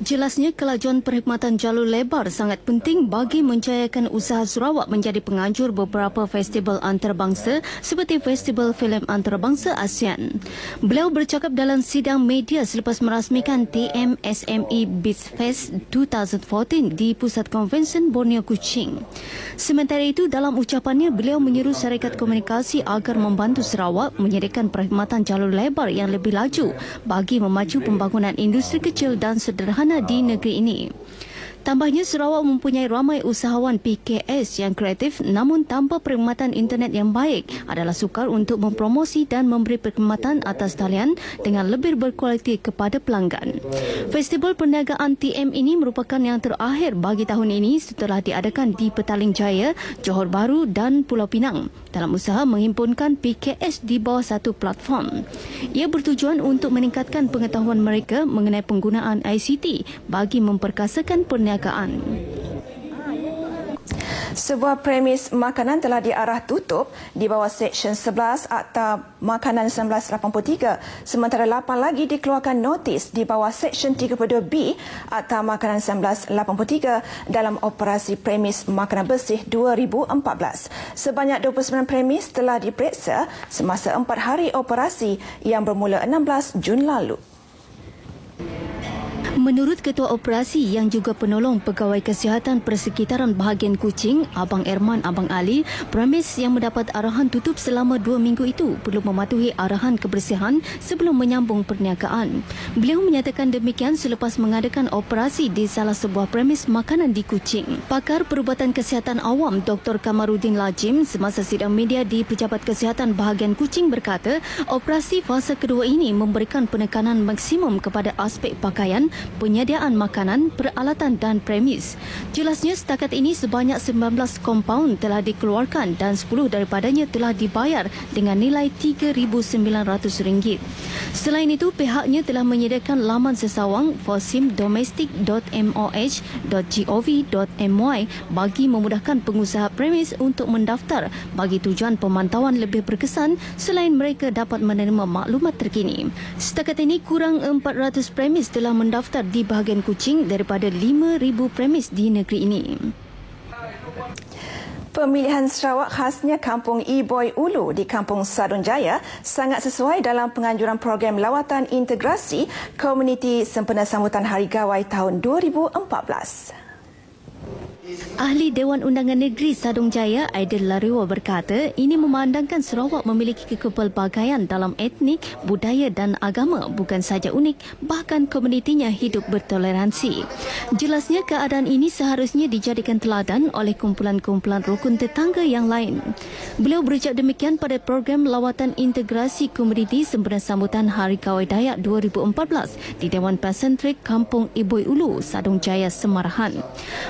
Jelasnya kelajuan perkhidmatan jalur lebar sangat penting bagi menjayakan usaha Sarawak menjadi penganjur beberapa festival antarabangsa seperti Festival Filem Antarabangsa ASEAN. Beliau bercakap dalam sidang media selepas merasmikan TMSME BizFest 2014 di Pusat Konvensyen Borneo Kuching. Sementara itu, dalam ucapannya beliau menyeru syarikat komunikasi agar membantu Sarawak menyediakan perkhidmatan jalur lebar yang lebih laju bagi memacu pembangunan industri kecil dan sederhana di negeri ini. Tambahnya, Sarawak mempunyai ramai usahawan PKS yang kreatif namun tanpa perkhidmatan internet yang baik adalah sukar untuk mempromosi dan memberi perkhidmatan atas talian dengan lebih berkualiti kepada pelanggan. Festival Perniagaan TM ini merupakan yang terakhir bagi tahun ini setelah diadakan di Petaling Jaya, Johor Bahru dan Pulau Pinang dalam usaha menghimpunkan PKS di bawah satu platform. Ia bertujuan untuk meningkatkan pengetahuan mereka mengenai penggunaan ICT bagi memperkasakan perniagaan. Sebuah premis makanan telah diarah tutup di bawah Seksyen 11 Akta Makanan 1983, sementara 8 lagi dikeluarkan notis di bawah Seksyen 32B Akta Makanan 1983 dalam operasi premis makanan bersih 2014. Sebanyak 29 premis telah diperiksa semasa 4 hari operasi yang bermula 16 Jun lalu. Menurut Ketua Operasi yang juga penolong Pegawai Kesihatan Persekitaran Bahagian Kuching, Abang Erman Abang Ali, premis yang mendapat arahan tutup selama 2 minggu itu perlu mematuhi arahan kebersihan sebelum menyambung perniagaan. Beliau menyatakan demikian selepas mengadakan operasi di salah sebuah premis makanan di Kuching. Pakar Perubatan Kesihatan Awam Dr. Kamaruddin Lajim semasa sidang media di Pejabat Kesihatan Bahagian Kuching berkata, operasi fasa kedua ini memberikan penekanan maksimum kepada aspek pakaian, penyediaan makanan, peralatan dan premis. Jelasnya setakat ini sebanyak 19 kompaun telah dikeluarkan dan 10 daripadanya telah dibayar dengan nilai RM3,900. Selain itu, pihaknya telah menyediakan laman sesawang fosimdomestic.moh.gov.my bagi memudahkan pengusaha premis untuk mendaftar bagi tujuan pemantauan lebih berkesan selain mereka dapat menerima maklumat terkini. Setakat ini, kurang 400 premis telah mendaftar di bahagian Kuching daripada 5,000 premis di negeri ini. Pemilihan Sarawak khasnya Kampung Iboi Ulu di Kampung Sadun Jaya sangat sesuai dalam penganjuran program lawatan integrasi komuniti sempena sambutan Hari Gawai tahun 2014. Ahli Dewan Undangan Negeri Sadun Jaya, Aidil Lariwa berkata, ini memandangkan Sarawak memiliki kepelbagaian dalam etnik, budaya dan agama, bukan saja unik, bahkan komunitinya hidup bertoleransi. Jelasnya keadaan ini seharusnya dijadikan teladan oleh kumpulan-kumpulan rukun tetangga yang lain. Beliau berucap demikian pada program lawatan integrasi komuniti sempena sambutan Hari Gawai Dayak 2014 di Dewan Pasentrik Kampung Iboi Ulu, Sadun Jaya, Semarahan.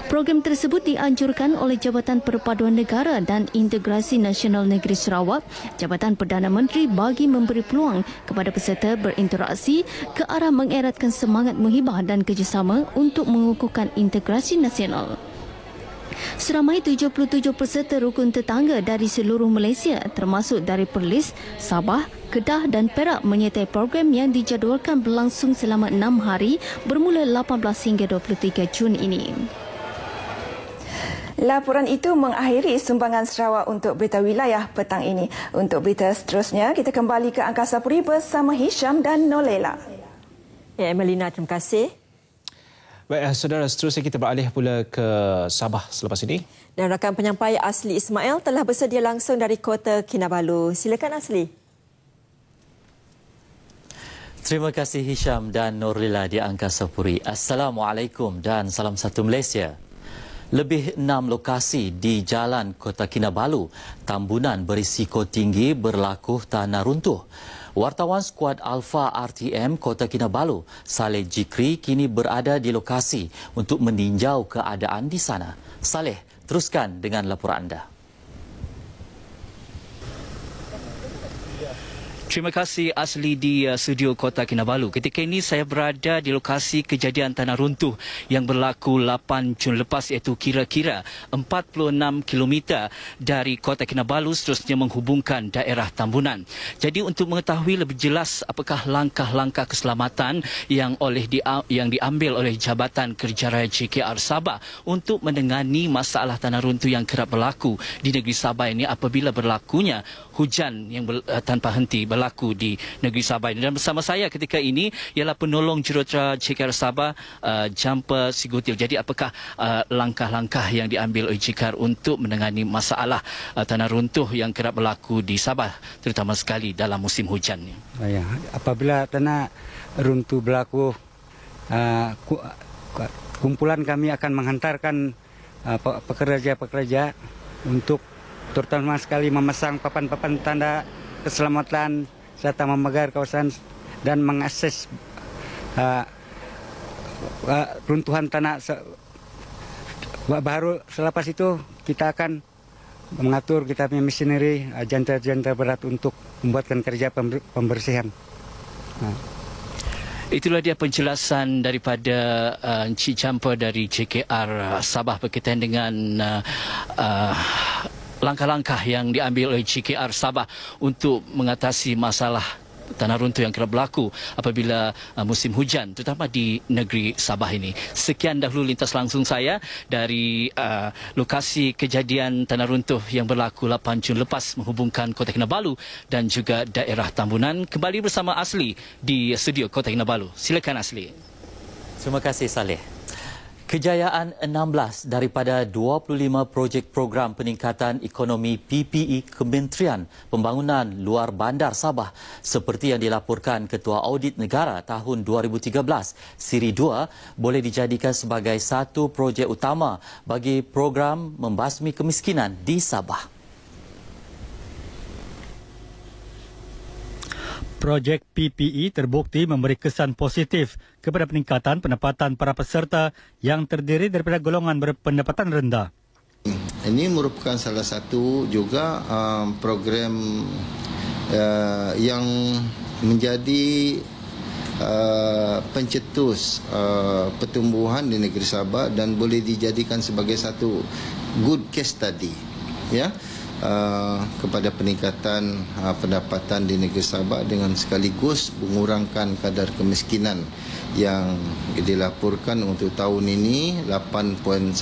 Program tersebut dianjurkan oleh Jabatan Perpaduan Negara dan Integrasi Nasional Negeri Sarawak, Jabatan Perdana Menteri bagi memberi peluang kepada peserta berinteraksi ke arah mengeratkan semangat menghibah dan kerjasama untuk mengukuhkan integrasi nasional. Seramai 77 peserta rukun tetangga dari seluruh Malaysia termasuk dari Perlis, Sabah, Kedah dan Perak menyertai program yang dijadualkan berlangsung selama 6 hari bermula 18 hingga 23 Jun ini. Laporan itu mengakhiri sumbangan Sarawak untuk berita wilayah petang ini. Untuk berita seterusnya, kita kembali ke Angkasa Puri bersama Hisham dan Nolela. Ya, Emelina, terima kasih. Baik, saudara, seterusnya kita beralih pula ke Sabah selepas ini. Dan rakan penyampai Asli Ismail telah bersedia langsung dari Kota Kinabalu. Silakan Asli. Terima kasih Hisham dan Nurlila di Angkasa Puri. Assalamualaikum dan salam satu Malaysia. Lebih 6 lokasi di Jalan Kota Kinabalu, Tambunan berisiko tinggi berlaku tanah runtuh. Wartawan skuad Alpha RTM Kota Kinabalu, Saleh Jikri, kini berada di lokasi untuk meninjau keadaan di sana. Saleh, teruskan dengan laporan anda. Terima kasih Asli di studio Kota Kinabalu. Ketika ini saya berada di lokasi kejadian tanah runtuh yang berlaku 8 Jun lepas, iaitu kira-kira 46 km dari Kota Kinabalu seterusnya menghubungkan daerah Tambunan. Jadi untuk mengetahui lebih jelas apakah langkah-langkah keselamatan yang diambil oleh Jabatan Kerjaya JKR Sabah untuk menangani masalah tanah runtuh yang kerap berlaku di negeri Sabah ini apabila berlakunya hujan yang tanpa henti berlaku di negeri Sabah ini. Dan bersama saya ketika ini ialah penolong jurutera JKR Sabah, Jampa Sigutil. Jadi apakah langkah-langkah yang diambil oleh JKR untuk menangani masalah tanah runtuh yang kerap berlaku di Sabah, terutama sekali dalam musim hujan? Ya, apabila tanah runtuh berlaku kumpulan kami akan menghantarkan pekerja-pekerja untuk terutama sekali memasang papan-papan tanda keselamatan serta memagar kawasan dan mengakses runtuhan tanah. Baru selepas itu kita akan mengatur kita punya machinery, janta-janta berat untuk membuatkan kerja pembersihan. Itulah dia penjelasan daripada Encik Jampa dari JKR Sabah berkaitan dengan langkah-langkah yang diambil oleh JKR Sabah untuk mengatasi masalah tanah runtuh yang kerap berlaku apabila musim hujan, terutama di negeri Sabah ini. Sekian dahulu lintas langsung saya dari lokasi kejadian tanah runtuh yang berlaku 8 Jun lepas menghubungkan Kota Kinabalu dan juga daerah Tambunan. Kembali bersama Asli di studio Kota Kinabalu. Silakan Asli. Terima kasih Saleh. Kejayaan 16 daripada 25 projek program peningkatan ekonomi PPE Kementerian Pembangunan Luar Bandar Sabah seperti yang dilaporkan Ketua Audit Negara tahun 2013, Siri 2 boleh dijadikan sebagai satu projek utama bagi program membasmi kemiskinan di Sabah. Projek PPE terbukti memberi kesan positif kepada peningkatan pendapatan para peserta yang terdiri daripada golongan berpendapatan rendah. Ini merupakan salah satu juga program yang menjadi pencetus pertumbuhan di negeri Sabah dan boleh dijadikan sebagai satu good case study, ya. Kepada peningkatan pendapatan di negeri Sabah dengan sekaligus mengurangkan kadar kemiskinan yang dilaporkan untuk tahun ini 8.1%.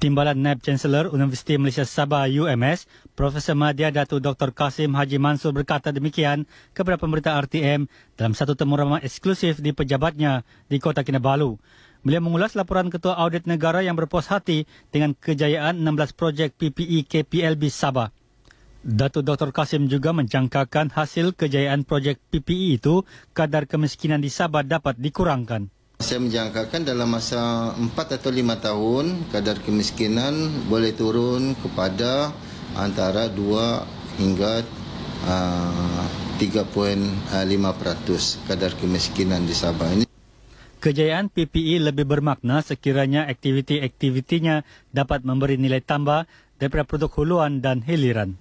Timbalan Naib Chancellor Universiti Malaysia Sabah UMS, Profesor Madya Datuk Dr. Kasim Haji Mansur berkata demikian kepada pemberita RTM dalam satu temu ramah eksklusif di pejabatnya di Kota Kinabalu. Beliau mengulas laporan Ketua Audit Negara yang berpuas hati dengan kejayaan 16 projek PPE KPLB Sabah. Datuk Dr. Kasim juga menjangkakan hasil kejayaan projek PPE itu, kadar kemiskinan di Sabah dapat dikurangkan. Saya menjangkakan dalam masa 4 atau 5 tahun, kadar kemiskinan boleh turun kepada antara 2 hingga 3.5% kadar kemiskinan di Sabah ini. Kejayaan PPE lebih bermakna sekiranya aktiviti-aktivitinya dapat memberi nilai tambah daripada produk huluan dan hiliran.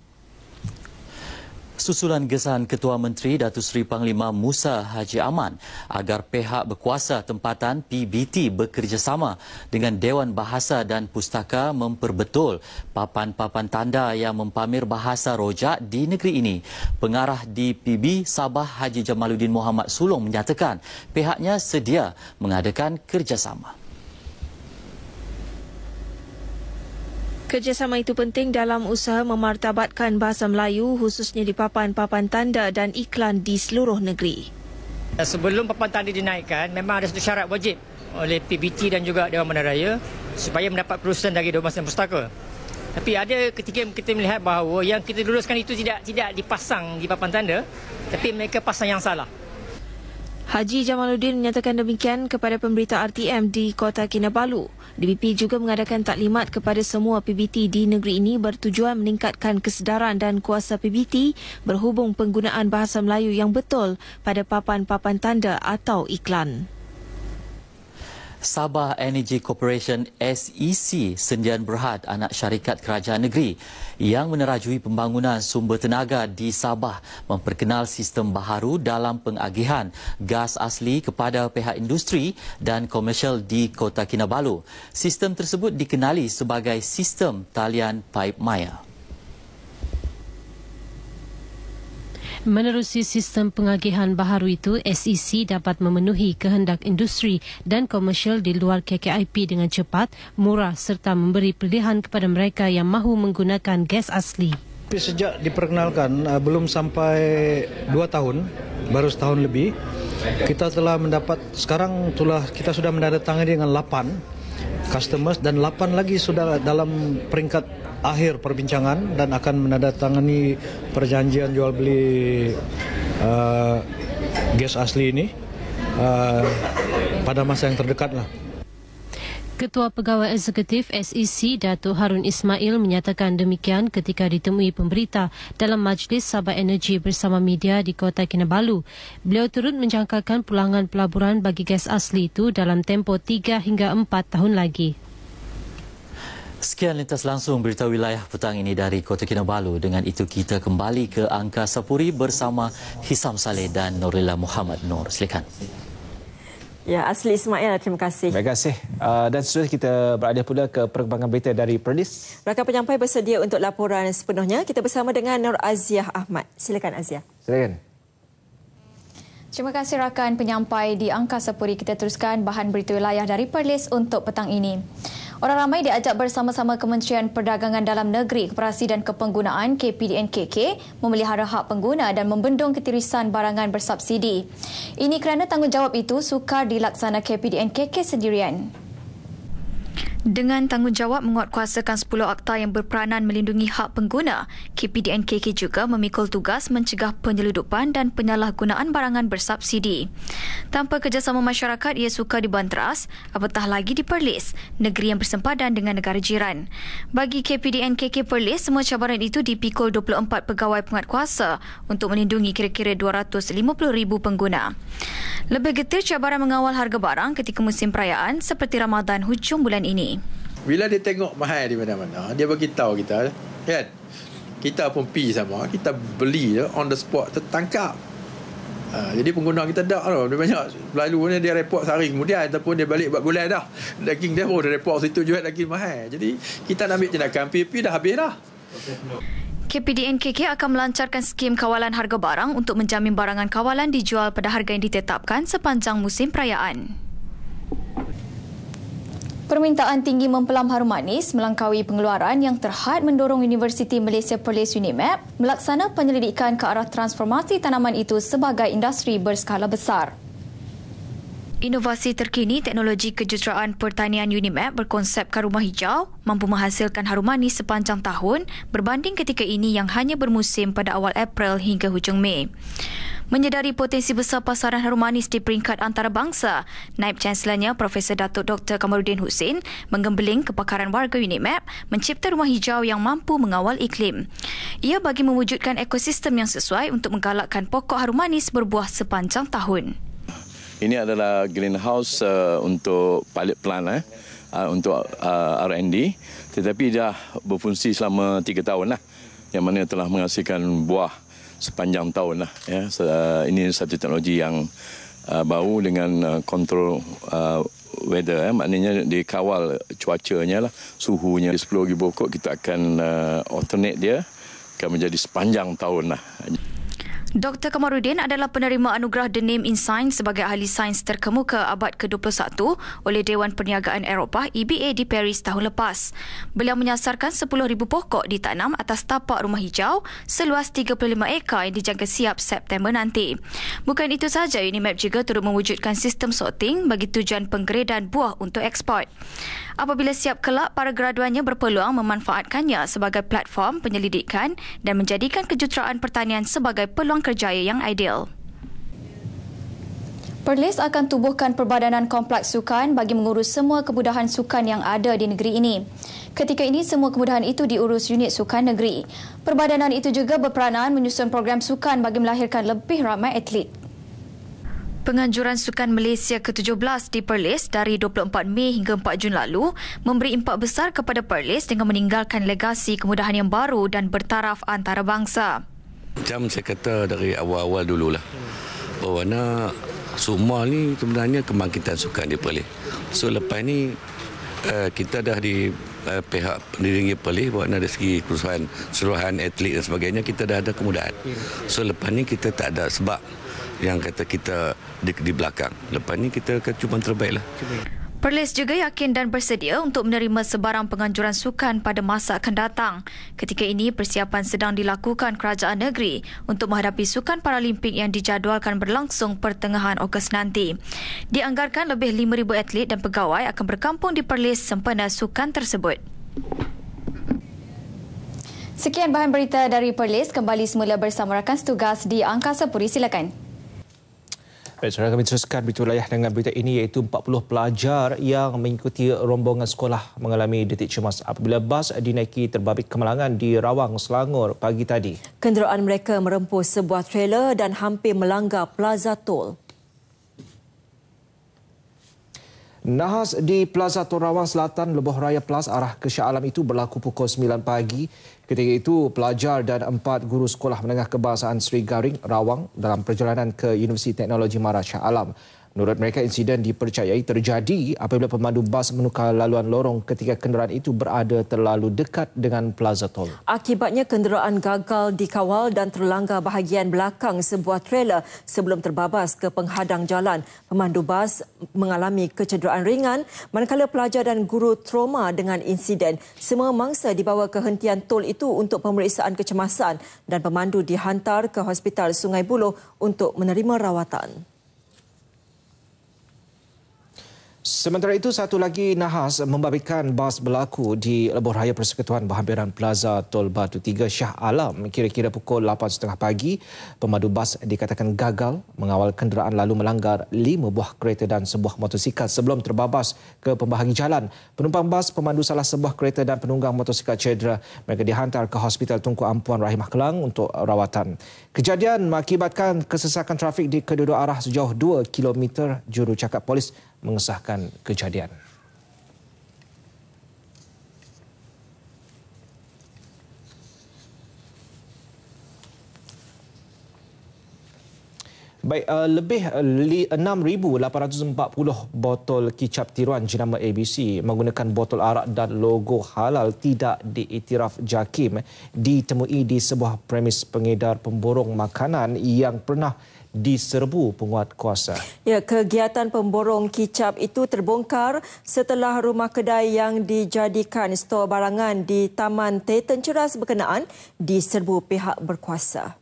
Susulan gesan Ketua Menteri Datuk Seri Panglima Musa Haji Aman agar pihak berkuasa tempatan PBT bekerjasama dengan Dewan Bahasa dan Pustaka memperbetul papan-papan tanda yang mempamir bahasa rojak di negeri ini. Pengarah di PB Sabah Haji Jamaluddin Muhammad Sulong menyatakan pihaknya sedia mengadakan kerjasama. Kerjasama itu penting dalam usaha memartabatkan bahasa Melayu khususnya di papan-papan tanda dan iklan di seluruh negeri. Sebelum papan tanda dinaikkan, memang ada satu syarat wajib oleh PBT dan juga Dewan Bandaraya supaya mendapat perusahaan dari Dewan Bahasa dan Pustaka. Tapi ada ketika kita melihat bahawa yang kita luluskan itu tidak dipasang di papan tanda, tapi mereka pasang yang salah. Haji Jamaluddin menyatakan demikian kepada pemberita RTM di Kota Kinabalu. DBP juga mengadakan taklimat kepada semua PBT di negeri ini bertujuan meningkatkan kesedaran dan kuasa PBT berhubung penggunaan bahasa Melayu yang betul pada papan-papan tanda atau iklan. Sabah Energy Corporation SEC Sendian Berhad, anak syarikat kerajaan negeri yang menerajui pembangunan sumber tenaga di Sabah, memperkenal sistem baharu dalam pengagihan gas asli kepada pihak industri dan komersial di Kota Kinabalu. Sistem tersebut dikenali sebagai sistem talian paip maya. Menerusi sistem pengagihan baharu itu, SEC dapat memenuhi kehendak industri dan komersial di luar KKIP dengan cepat, murah serta memberi pilihan kepada mereka yang mahu menggunakan gas asli. Sejak diperkenalkan, belum sampai 2 tahun, baru setahun lebih, kita telah mendapat, sekarang kita sudah menandatangani dengan 8 customers dan 8 lagi sudah dalam peringkat akhir perbincangan dan akan menandatangani perjanjian jual beli gas asli ini. pada masa yang terdekat lah. Ketua Pegawai Eksekutif SEC Datuk Harun Ismail menyatakan demikian ketika ditemui pemberita dalam Majlis Sabah Energi bersama media di Kota Kinabalu. Beliau turut menjangkakan pulangan pelaburan bagi gas asli itu dalam tempoh 3 hingga 4 tahun lagi. Sekian lintas langsung berita wilayah petang ini dari Kota Kinabalu. Dengan itu kita kembali ke Angkasa Puri bersama Hisam Saleh dan Norila Muhammad Nur. Silakan. Ya, Asli Ismail, terima kasih. Terima kasih. Dan sudah kita berada pula ke perkembangan berita dari Perlis. Rakan penyampai bersedia untuk laporan sepenuhnya. Kita bersama dengan Nur Aziah Ahmad. Silakan Aziah. Silakan. Terima kasih rakan penyampai di Angkasa Puri. Kita teruskan bahan berita wilayah dari Perlis untuk petang ini. Orang ramai diajak bersama-sama Kementerian Perdagangan Dalam Negeri, Koperasi dan Kepenggunaan KPDNKK memelihara hak pengguna dan membendung ketirisan barangan bersubsidi. Ini kerana tanggungjawab itu sukar dilaksana KPDNKK sendirian. Dengan tanggungjawab menguatkuasakan 10 akta yang berperanan melindungi hak pengguna, KPDNKK juga memikul tugas mencegah penyeludupan dan penyalahgunaan barangan bersubsidi. Tanpa kerjasama masyarakat, ia sukar dibanteras, apatah lagi di Perlis, negeri yang bersempadan dengan negara jiran. Bagi KPDNKK Perlis, semua cabaran itu dipikul 24 pegawai penguatkuasa untuk melindungi kira-kira 250,000 pengguna. Lebih getir cabaran mengawal harga barang ketika musim perayaan seperti Ramadan hujung bulan ini. Bila dia tengok mahal di mana-mana, dia bagi tahu kita, kan? Kita pun pergi sama, kita beli je on the spot, tertangkap. Jadi pengguna kita dah dia banyak lalu ni dia report sehari kemudian ataupun dia balik buat bulan dah. Daging dia dia report situ jual daging mahal. Jadi kita nak ambil tindakan PAP dah habis dah. KPDNKK akan melancarkan skim kawalan harga barang untuk menjamin barangan kawalan dijual pada harga yang ditetapkan sepanjang musim perayaan. Permintaan tinggi mempelam harum manis melangkaui pengeluaran yang terhad mendorong Universiti Malaysia Perlis UNIMAP melaksana penyelidikan ke arah transformasi tanaman itu sebagai industri berskala besar. Inovasi terkini teknologi kejuruteraan pertanian UNIMAP berkonsepkan rumah hijau mampu menghasilkan harum manis sepanjang tahun berbanding ketika ini yang hanya bermusim pada awal April hingga hujung Mei. Menyedari potensi besar pasaran harum manis di peringkat antarabangsa, Naib Chancelornya Profesor Datuk Dr. Kamaruddin Hussein menggembeling kepakaran warga UNIMAP mencipta rumah hijau yang mampu mengawal iklim. Ia bagi mewujudkan ekosistem yang sesuai untuk menggalakkan pokok harum manis berbuah sepanjang tahun. Ini adalah greenhouse untuk pilot plant untuk R&D, tetapi dah berfungsi selama 3 tahun lah, yang mana telah menghasilkan buah sepanjang tahun lah. Ya. Ini satu teknologi yang baru dengan kontrol weather, maknanya dikawal cuacanya lah, suhunya. 10,000 pokok kita akan alternate dia, akan menjadi sepanjang tahun lah. Dr. Kamaruddin adalah penerima anugerah The Name in Science sebagai ahli sains terkemuka abad ke-21 oleh Dewan Perniagaan Eropah EBA di Paris tahun lepas. Beliau menyasarkan 10,000 pokok ditanam atas tapak rumah hijau seluas 35 ekar yang dijangka siap September nanti. Bukan itu sahaja, UNIMAP juga turut mewujudkan sistem sorting bagi tujuan penggeredan buah untuk ekspor. Apabila siap kelak, para graduannya berpeluang memanfaatkannya sebagai platform penyelidikan dan menjadikan kejuruteraan pertanian sebagai peluang kerjaya yang ideal. Perlis akan tubuhkan Perbadanan Kompleks Sukan bagi mengurus semua kemudahan sukan yang ada di negeri ini. Ketika ini, semua kemudahan itu diurus unit sukan negeri. Perbadanan itu juga berperanan menyusun program sukan bagi melahirkan lebih ramai atlet. Penganjuran Sukan Malaysia ke-17 di Perlis dari 24 Mei hingga 4 Jun lalu memberi impak besar kepada Perlis dengan meninggalkan legasi kemudahan yang baru dan bertaraf antarabangsa. Macam saya kata dari awal-awal dululah, bahawa semua ni sebenarnya kebangkitan sukan di Perlis. So lepas ni kita dah di pihak pendiri Perlis, bahawa dari segi keseluruhan atlet dan sebagainya kita dah ada kemudahan. So lepas ni kita tak ada sebab yang kata kita di belakang. Lepas ni kita akan cuba terbaiklah. Perlis juga yakin dan bersedia untuk menerima sebarang penganjuran sukan pada masa akan datang. Ketika ini, persiapan sedang dilakukan kerajaan negeri untuk menghadapi Sukan Paralimpik yang dijadualkan berlangsung pertengahan Ogos nanti. Dianggarkan lebih 5,000 atlet dan pegawai akan berkampung di Perlis sempena sukan tersebut. Sekian bahan berita dari Perlis. Kembali semula bersama rakan setugas di Angkasa Puri. Silakan. Baik, saudara, kami teruskan berita wilayah dengan berita ini, iaitu 40 pelajar yang mengikuti rombongan sekolah mengalami detik cemas apabila bas dinaiki terbabit kemalangan di Rawang, Selangor pagi tadi. Kenderaan mereka merempuh sebuah trailer dan hampir melanggar Plaza Tol. Nahas di Plaza Tol Rawang Selatan, Lebuh Raya Plus arah ke Shah Alam itu berlaku pukul 9 pagi. Ketika itu, pelajar dan 4 guru sekolah menengah kebangsaan Sri Garing, Rawang dalam perjalanan ke Universiti Teknologi Mara Shah Alam. Menurut mereka, insiden dipercayai terjadi apabila pemandu bas menukar laluan lorong ketika kenderaan itu berada terlalu dekat dengan Plaza Tol. Akibatnya, kenderaan gagal dikawal dan terlanggar bahagian belakang sebuah trailer sebelum terbabas ke penghadang jalan. Pemandu bas mengalami kecederaan ringan, manakala pelajar dan guru trauma dengan insiden. Semua mangsa dibawa ke hentian tol itu untuk pemeriksaan kecemasan dan pemandu dihantar ke Hospital Sungai Buloh untuk menerima rawatan. Sementara itu, satu lagi nahas membabitkan bas berlaku di Lebuh Raya Persekutuan berhampiran Plaza Tol Batu 3 Shah Alam kira-kira pukul 8.30 pagi. Pemandu bas dikatakan gagal mengawal kenderaan lalu melanggar 5 buah kereta dan sebuah motosikal sebelum terbabas ke pembahagi jalan. Penumpang bas, pemandu salah sebuah kereta dan penunggang motosikal cedera. Mereka dihantar ke Hospital Tunku Ampuan Rahimah Kelang untuk rawatan. Kejadian mengakibatkan kesesakan trafik di kedua-dua arah sejauh 2 km. Jurucakap polis mengesahkan kejadian. Baik, lebih 6,840 botol kicap tiruan jenama ABC menggunakan botol arak dan logo halal tidak diiktiraf JAKIM ditemui di sebuah premis pengedar pemborong makanan yang pernah diserbu penguat kuasa. Ya, kegiatan pemborong kicap itu terbongkar setelah rumah kedai yang dijadikan stor barangan di Taman Tetan Ceras berkenaan diserbu pihak berkuasa.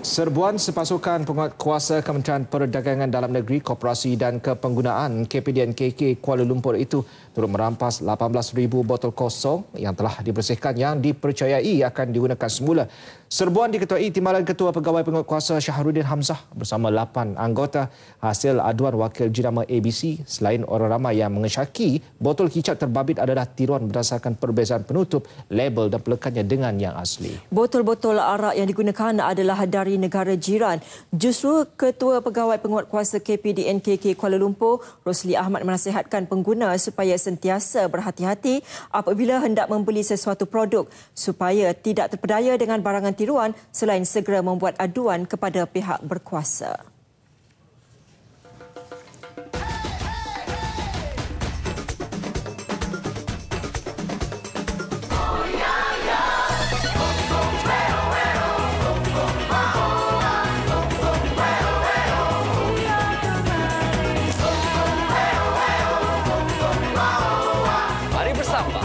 Serbuan sepasukan penguat kuasa Kementerian Perdagangan Dalam Negeri, Koperasi dan Kepenggunaan KPDN-KK Kuala Lumpur itu turut merampas 18,000 botol kosong yang telah dibersihkan yang dipercayai akan digunakan semula. Serbuan diketuai Timbalan Ketua Pegawai Penguatkuasa Syahrudin Hamzah bersama 8 anggota hasil aduan wakil jenama ABC. Selain orang ramai yang mengesyaki botol kicap terbabit adalah tiruan berdasarkan perbezaan penutup, label dan pelekatnya dengan yang asli. Botol-botol arak yang digunakan adalah dari negara jiran. Justru Ketua Pegawai Penguatkuasa KPDN-KK Kuala Lumpur, Rosli Ahmad menasihatkan pengguna supaya sentiasa berhati-hati apabila hendak membeli sesuatu produk supaya tidak terpedaya dengan barangan tiruan selain segera membuat aduan kepada pihak berkuasa. Mari bersama.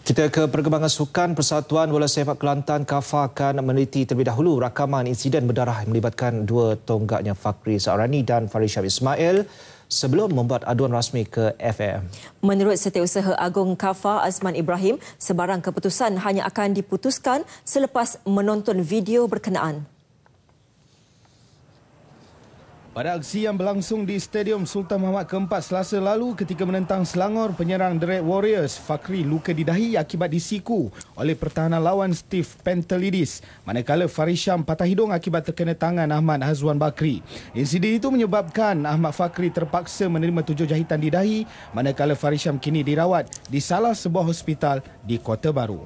Kita ke perkembangan sukan. Persatuan Bola Sepak Kelantan KAFA akan meneliti terlebih dahulu rakaman insiden berdarah yang melibatkan dua tonggaknya Fakri Saarani dan Farisham Ismail sebelum membuat aduan rasmi ke FAM. Menurut Setiausaha Agung KAFA Azman Ibrahim, sebarang keputusan hanya akan diputuskan selepas menonton video berkenaan. Pada aksi yang berlangsung di Stadium Sultan Mahmud keempat Selasa lalu ketika menentang Selangor, penyerang The Red Warriors Fakri luka di dahi akibat disiku oleh pertahanan lawan Steve Pentelidis, manakala Farisham patah hidung akibat terkena tangan Ahmad Hazwan Bakri. Insiden itu menyebabkan Ahmad Fakri terpaksa menerima 7 jahitan di dahi, manakala Farisham kini dirawat di salah sebuah hospital di Kota Baru.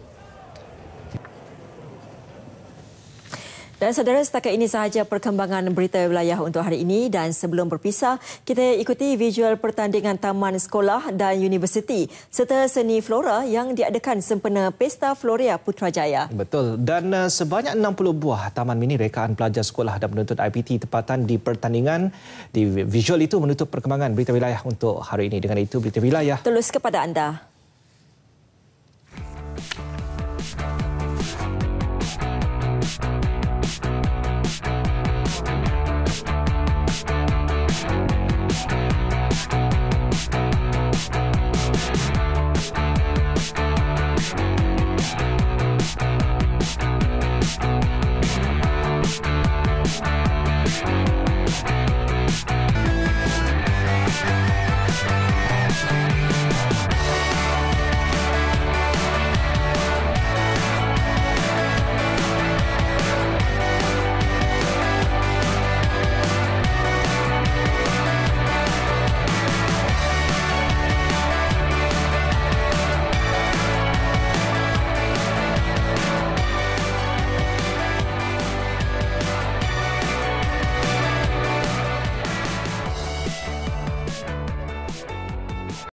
Dan saudara, setakat ini sahaja perkembangan berita wilayah untuk hari ini, dan sebelum berpisah, kita ikuti visual pertandingan taman sekolah dan universiti serta seni flora yang diadakan sempena Pesta Floria Putrajaya. Betul. Dan sebanyak 60 buah taman mini rekaan pelajar sekolah dan penuntut IPT tempatan di pertandingan. Di visual itu menutup perkembangan berita wilayah untuk hari ini. Dengan itu, berita wilayah terus kepada anda.